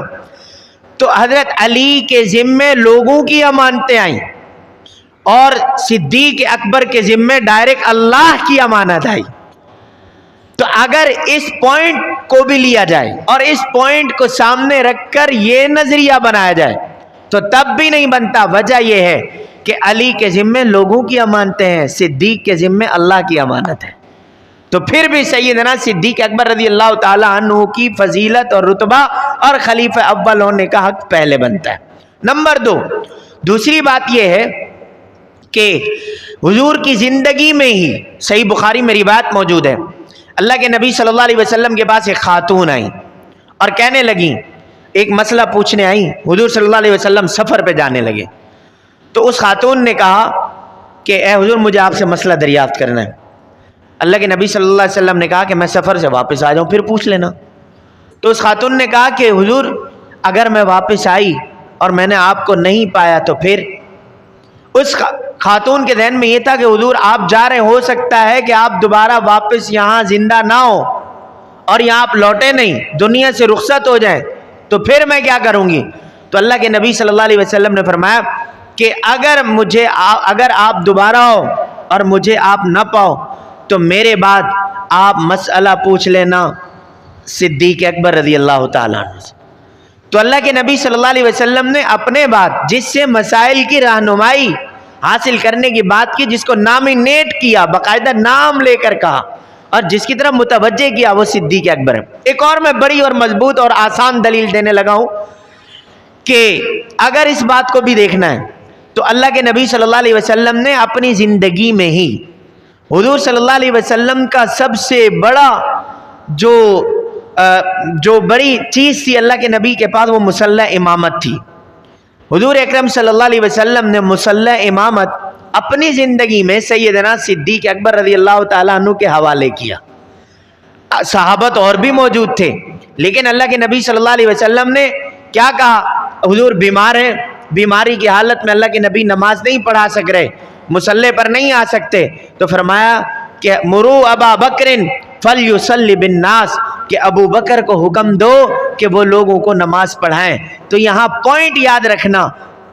تو حضرت علی کے ذمے لوگوں کی امانتیں آئیں اور صدیق اکبر کے ذمے ڈائریکٹ اللہ کی امانت آئی. تو اگر اس پوائنٹ کو بھی لیا جائے اور اس پوائنٹ کو سامنے رکھ کر یہ نظریہ بنایا جائے تو تب بھی نہیں بنتا. وجہ یہ ہے کہ علی کے ذمے لوگوں کی امانتیں ہیں, صدیق کے ذمے اللہ کی امانت ہے. تو پھر بھی سیدنا صدیق اکبر رضی اللہ تعالی عنہ کی فضیلت اور رتبہ اور خلیفہ اول ہونے کا حق پہلے بنتا ہے. نمبر 2, دوسری بات یہ ہے کہ حضور کی زندگی میں ہی صحیح بخاری میں روایت موجود ہے, اللہ کے نبی صلی اللہ علیہ وسلم کے پاس ایک خاتون آئیں اور کہنے لگیں, ایک مسئلہ پوچھنے آئیں. حضور صلی اللہ علیہ وسلم سفر پہ جانے لگے تو اس خاتون نے کہا کہ اے حضور مجھے آپ سے مسئلہ دریافت کرنا ہے. اللہ کے نبی صلی اللہ علیہ وسلم نے کہا کہ میں سفر سے واپس آ جاؤں پھر پوچھ لینا. تو اس خاتون نے کہا کہ حضور اگر میں واپس آئی اور میں نے آپ کو نہیں پایا تو پھر؟ اس خاتون کے ذہن میں یہ تھا کہ حضور آپ جا رہے, ہو سکتا ہے کہ آپ دوبارہ واپس یہاں زندہ نہ ہو اور یہاں آپ لوٹے نہیں, دنیا سے رخصت ہو جائیں, تو پھر میں کیا کروں گی؟ تو اللہ کے نبی صلی اللہ علیہ وسلم نے فرمایا کہ اگر آپ دوبارہ ہو اور مجھے آپ نہ پاؤ تو میرے بعد آپ مسئلہ پوچھ لینا صدیق اکبر رضی اللہ تعالیٰ عنہ سے. تو اللہ کے نبی صلی اللہ علیہ وسلم نے اپنے بعد جس سے مسائل کی رہنمائی حاصل کرنے کی بات کی, جس کو نامینیٹ کیا, باقاعدہ نام لے کر کہا اور جس کی طرف متوجہ کیا, وہ صدیق اکبر ہے. ایک اور میں بڑی اور مضبوط اور آسان دلیل دینے لگا ہوں کہ اگر اس بات کو بھی دیکھنا ہے تو اللہ کے نبی صلی اللہ علیہ وسلم نے اپنی زندگی میں ہی حضور صلی اللہ علیہ وسلم کا سب سے بڑا جو بڑی چیز تھی اللہ کے نبی کے پاس, وہ مصلی امامت تھی. حضور اکرم صلی اللہ علیہ وسلم نے مصلی امامت اپنی زندگی میں سیدنا صدیق اکبر رضی اللہ تعالیٰ عنہ کے حوالے کیا. صحابت اور بھی موجود تھے لیکن اللہ کے نبی صلی اللہ علیہ وسلم نے کیا کہا, حضور بیمار ہیں, بیماری کی حالت میں اللہ کے نبی نماز نہیں پڑھا سک رہے, مصلی پر نہیں آ سکتے, تو فرمایا کہ مرو ابا بکر فلیصلی بالناس, کہ ابو بکر کو حکم دو کہ وہ لوگوں کو نماز پڑھائیں. تو یہاں پوائنٹ یاد رکھنا,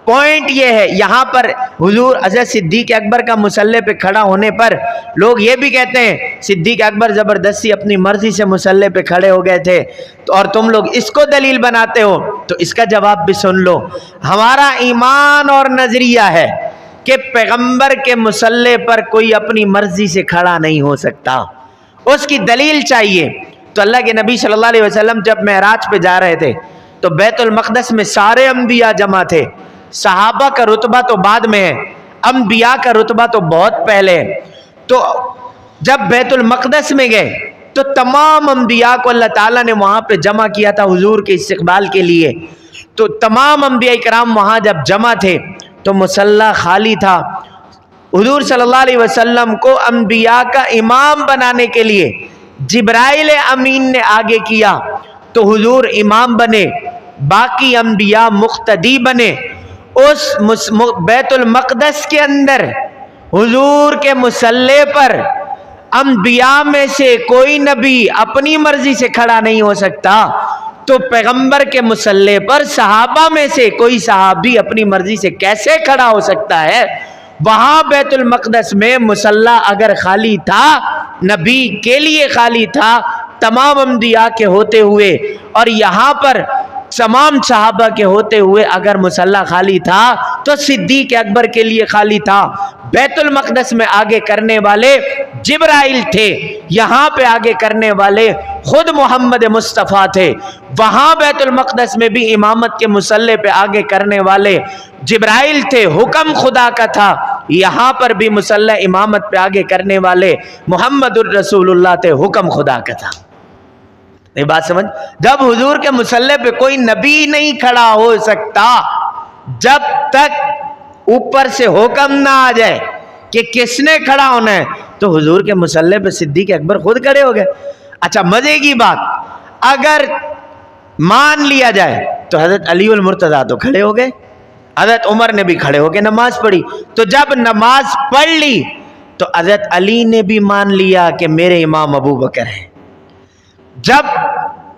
پوائنٹ یہ ہے یہاں پر حضور حضرت صدیق اکبر کا مصلی پہ کھڑا ہونے پر لوگ یہ بھی کہتے ہیں صدیق اکبر زبردستی اپنی مرضی سے مصلی پہ کھڑے ہو گئے تھے, تو اور تم لوگ اس کو دلیل بناتے ہو. تو اس کا جواب بھی سن لو. ہمارا ایمان اور نظریہ ہے کہ پیغمبر کے مصلی پر کوئی اپنی مرضی سے کھڑا نہیں ہو سکتا, اس کی دلیل چاہیے. تو اللہ کے نبی صلی اللہ علیہ وسلم جب معراج پہ جا رہے تھے تو بیت المقدس میں سارے انبیاء جمع تھے. صحابہ کا رتبہ تو بعد میں ہے, انبیاء کا رتبہ تو بہت پہلے ہے. تو جب بیت المقدس میں گئے تو تمام انبیاء کو اللہ تعالیٰ نے وہاں پہ جمع کیا تھا حضور کے استقبال کے لیے. تو تمام انبیاء کرام وہاں جب جمع تھے تو مصلی خالی تھا. حضور صلی اللہ علیہ وسلم کو انبیاء کا امام بنانے کے لیے جبرائیل امین نے آگے کیا, تو حضور امام بنے, باقی انبیاء مقتدی بنے. اس بیت المقدس کے اندر حضور کے مصلی پر انبیاء میں سے کوئی نبی اپنی مرضی سے کھڑا نہیں ہو سکتا, تو پیغمبر کے مصلی پر صحابہ میں سے کوئی صحابی اپنی مرضی سے کیسے کھڑا ہو سکتا ہے؟ وہاں بیت المقدس میں مصلی اگر خالی تھا, نبی کے لیے خالی تھا تمام انبیاء کے ہوتے ہوئے, اور یہاں پر تمام صحابہ کے ہوتے ہوئے اگر مصلی خالی تھا تو صدیق اکبر کے لیے خالی تھا. بیت المقدس میں آگے کرنے والے جبرائیل تھے, یہاں پہ آگے کرنے والے خود محمد مصطفیٰ تھے. وہاں بیت المقدس میں بھی امامت کے مصلی پہ آگے کرنے والے جبرائیل تھے, حکم خدا کا تھا. یہاں پر بھی مصلی امامت پہ آگے کرنے والے محمد الرسول اللہ تھے, حکم خدا کا تھا. یہ بات سمجھ, جب حضور کے مصلی پہ کوئی نبی نہیں کھڑا ہو سکتا جب تک اوپر سے حکم نہ آ جائے کہ کس نے کھڑا ہونا ہے, تو حضور کے مصلی پہ صدیق اکبر خود کھڑے ہو گئے. اچھا مزے کی بات, اگر مان لیا جائے تو حضرت علی المرتضیٰ تو کھڑے ہو گئے, حضرت عمر نے بھی کھڑے ہو کے نماز پڑھی. تو جب نماز پڑھ لی تو حضرت علی نے بھی مان لیا کہ میرے امام ابو بکر ہیں. جب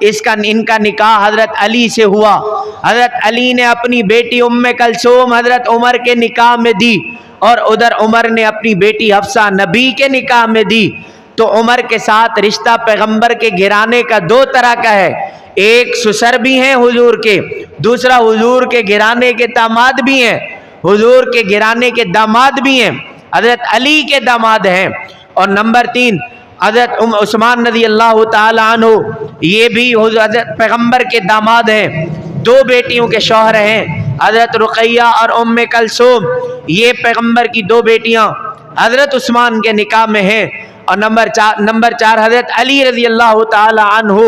ان کا نکاح حضرت علی سے ہوا. حضرت علی نے اپنی بیٹی ام کلثوم حضرت عمر کے نکاح میں دی اور ادھر عمر نے اپنی بیٹی حفصہ نبی کے نکاح میں دی. تو عمر کے ساتھ رشتہ پیغمبر کے گھرانے کا دو طرح کا ہے. ایک سسر بھی ہیں حضور کے، دوسرا حضور کے گھرانے کے داماد بھی ہیں. حضور کے گھرانے کے داماد بھی ہیں، حضرت علی کے داماد ہیں. اور نمبر 3 حضرت عثمان رضی اللہ تعالی عنہ، یہ بھی حضرت پیغمبر کے داماد ہیں. 2 بیٹیوں کے شوہر ہیں، حضرت رقیہ اور ام کلثوم. یہ پیغمبر کی 2 بیٹیاں حضرت عثمان کے نکاح میں ہیں. اور نمبر 4 حضرت علی رضی اللہ تعالی عنہ،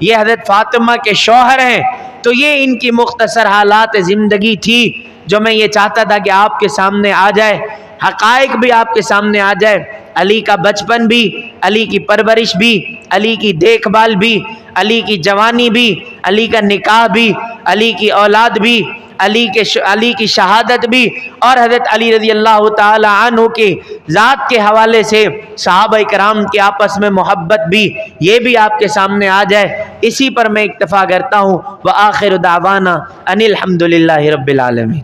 یہ حضرت فاطمہ کے شوہر ہیں. تو یہ ان کی مختصر حالات زندگی تھی جو میں یہ چاہتا تھا کہ آپ کے سامنے آ جائے، حقائق بھی آپ کے سامنے آ جائے. علی کا بچپن بھی، علی کی پرورش بھی، علی کی دیکھ بھال بھی، علی کی جوانی بھی، علی کا نکاح بھی، علی کی اولاد بھی، علی کی شہادت بھی، اور حضرت علی رضی اللہ تعالی عنہ کی ذات کے حوالے سے صحابہ کرام کے آپس میں محبت بھی، یہ بھی آپ کے سامنے آ جائے. اسی پر میں اکتفا کرتا ہوں. وآخر دعوانا ان الحمد للہ رب العالمین.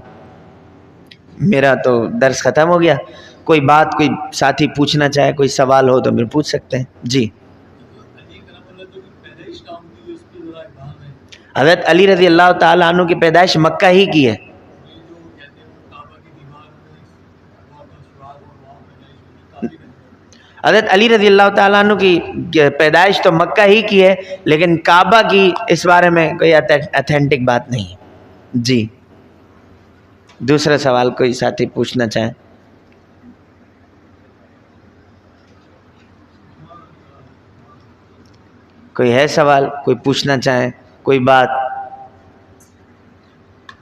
میرا تو درس ختم ہو گیا. کوئی بات کوئی ساتھی پوچھنا چاہے، کوئی سوال ہو تو پھر پوچھ سکتے ہیں. جی. حضرت علی رضی اللہ تعالیٰ عنہ کی پیدائش مکہ ہی کی ہے. حضرت علی رضی اللہ تعالیٰ عنہ کی پیدائش تو مکہ ہی کی ہے، لیکن کعبہ کی اس بارے میں کوئی اتھینٹک بات نہیں. جی. دوسرا سوال کوئی ساتھی پوچھنا چاہیں. کوئی ہے سوال، کوئی پوچھنا چاہیں، کوئی بات،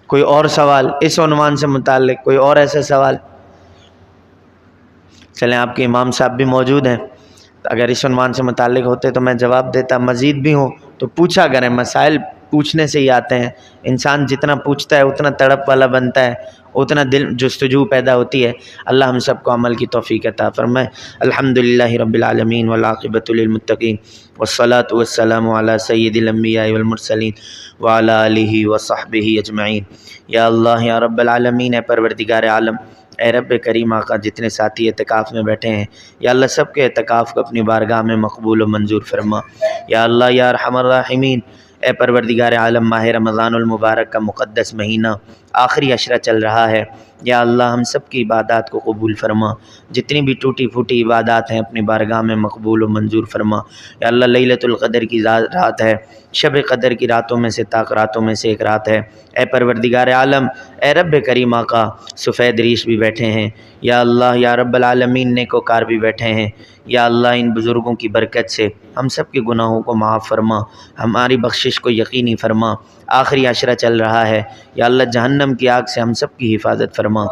کوئی اور سوال اس عنوان سے متعلق، کوئی اور ایسا سوال؟ چلیں، آپ کے امام صاحب بھی موجود ہیں، اگر اس عنوان سے متعلق ہوتے تو میں جواب دیتا. مزید بھی ہوں تو پوچھا کریں. مسائل پوچھنے سے ہی آتے ہیں. انسان جتنا پوچھتا ہے اتنا تڑپ والا بنتا ہے، اتنا دل جستجو پیدا ہوتی ہے. اللہ ہم سب کو عمل کی توفیق عطا فرمائے. الحمدللہ رب العالمین والعاقبۃ للمتقین والصلاۃ والسلام علی سید الانبیاء والمرسلین وعلی آلہ وصحبہ اجمعین. یا اللہ یا رب العالمین، اے پروردگار عالم، اے رب کریم آقا، جتنے ساتھی اعتکاف میں بیٹھے ہیں یا اللہ سب کے اعتکاف کو اپنی بارگاہ میں مقبول و منظور فرما. یا اللہ یا ارحم الراحمین، اے پروردگار عالم، ماہ رمضان المبارک کا مقدس مہینہ آخری عشرہ چل رہا ہے. یا اللہ ہم سب کی عبادات کو قبول فرما. جتنی بھی ٹوٹی پھوٹی عبادات ہیں اپنی بارگاہ میں مقبول و منظور فرما. یا اللہ لیلۃ القدر کی رات ہے، شب قدر کی راتوں میں سے تاک راتوں میں سے ایک رات ہے. اے پروردگار عالم، اے رب کریم آقا، سفید ریش بھی بیٹھے ہیں. یا اللہ یا رب العالمین، نیکوکار بھی بیٹھے ہیں. یا اللہ ان بزرگوں کی برکت سے ہم سب کے گناہوں کو معاف فرما، ہماری بخشش کو یقینی فرما. آخری عشرہ چل رہا ہے، یا اللہ جہنم کی آگ سے ہم سب کی حفاظت فرما.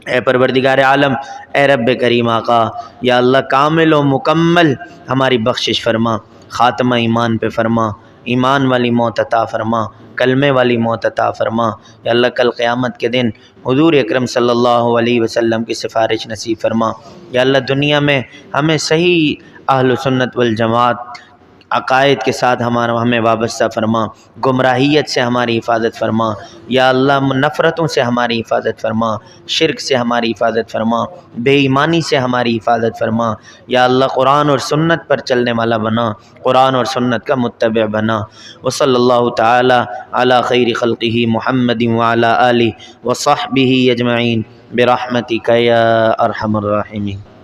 اے پروردگار عالم، اے رب کریم آقا، یا اللہ کامل و مکمل ہماری بخشش فرما. خاتمہ ایمان پہ فرما، ایمان والی موت عطا فرما، کلمے والی موت عطا فرما. یا اللہ کل قیامت کے دن حضور اکرم صلی اللہ علیہ وسلم کی سفارش نصیب فرما. یا اللہ دنیا میں ہمیں صحیح اہل سنت والجماعت عقائد کے ساتھ ہمیں وابستہ فرما. گمراہیت سے ہماری حفاظت فرما. یا اللہ نفرتوں سے ہماری حفاظت فرما، شرک سے ہماری حفاظت فرما، بے ایمانی سے ہماری حفاظت فرما. یا اللہ قرآن اور سنت پر چلنے والا بنا، قرآن اور سنت کا متبع بنا. وصلی اللہ تعالی علی خیر خلقہ محمد وعلی آلہ وصحبہ اجمعین برحمتک یا ارحم الراحمین.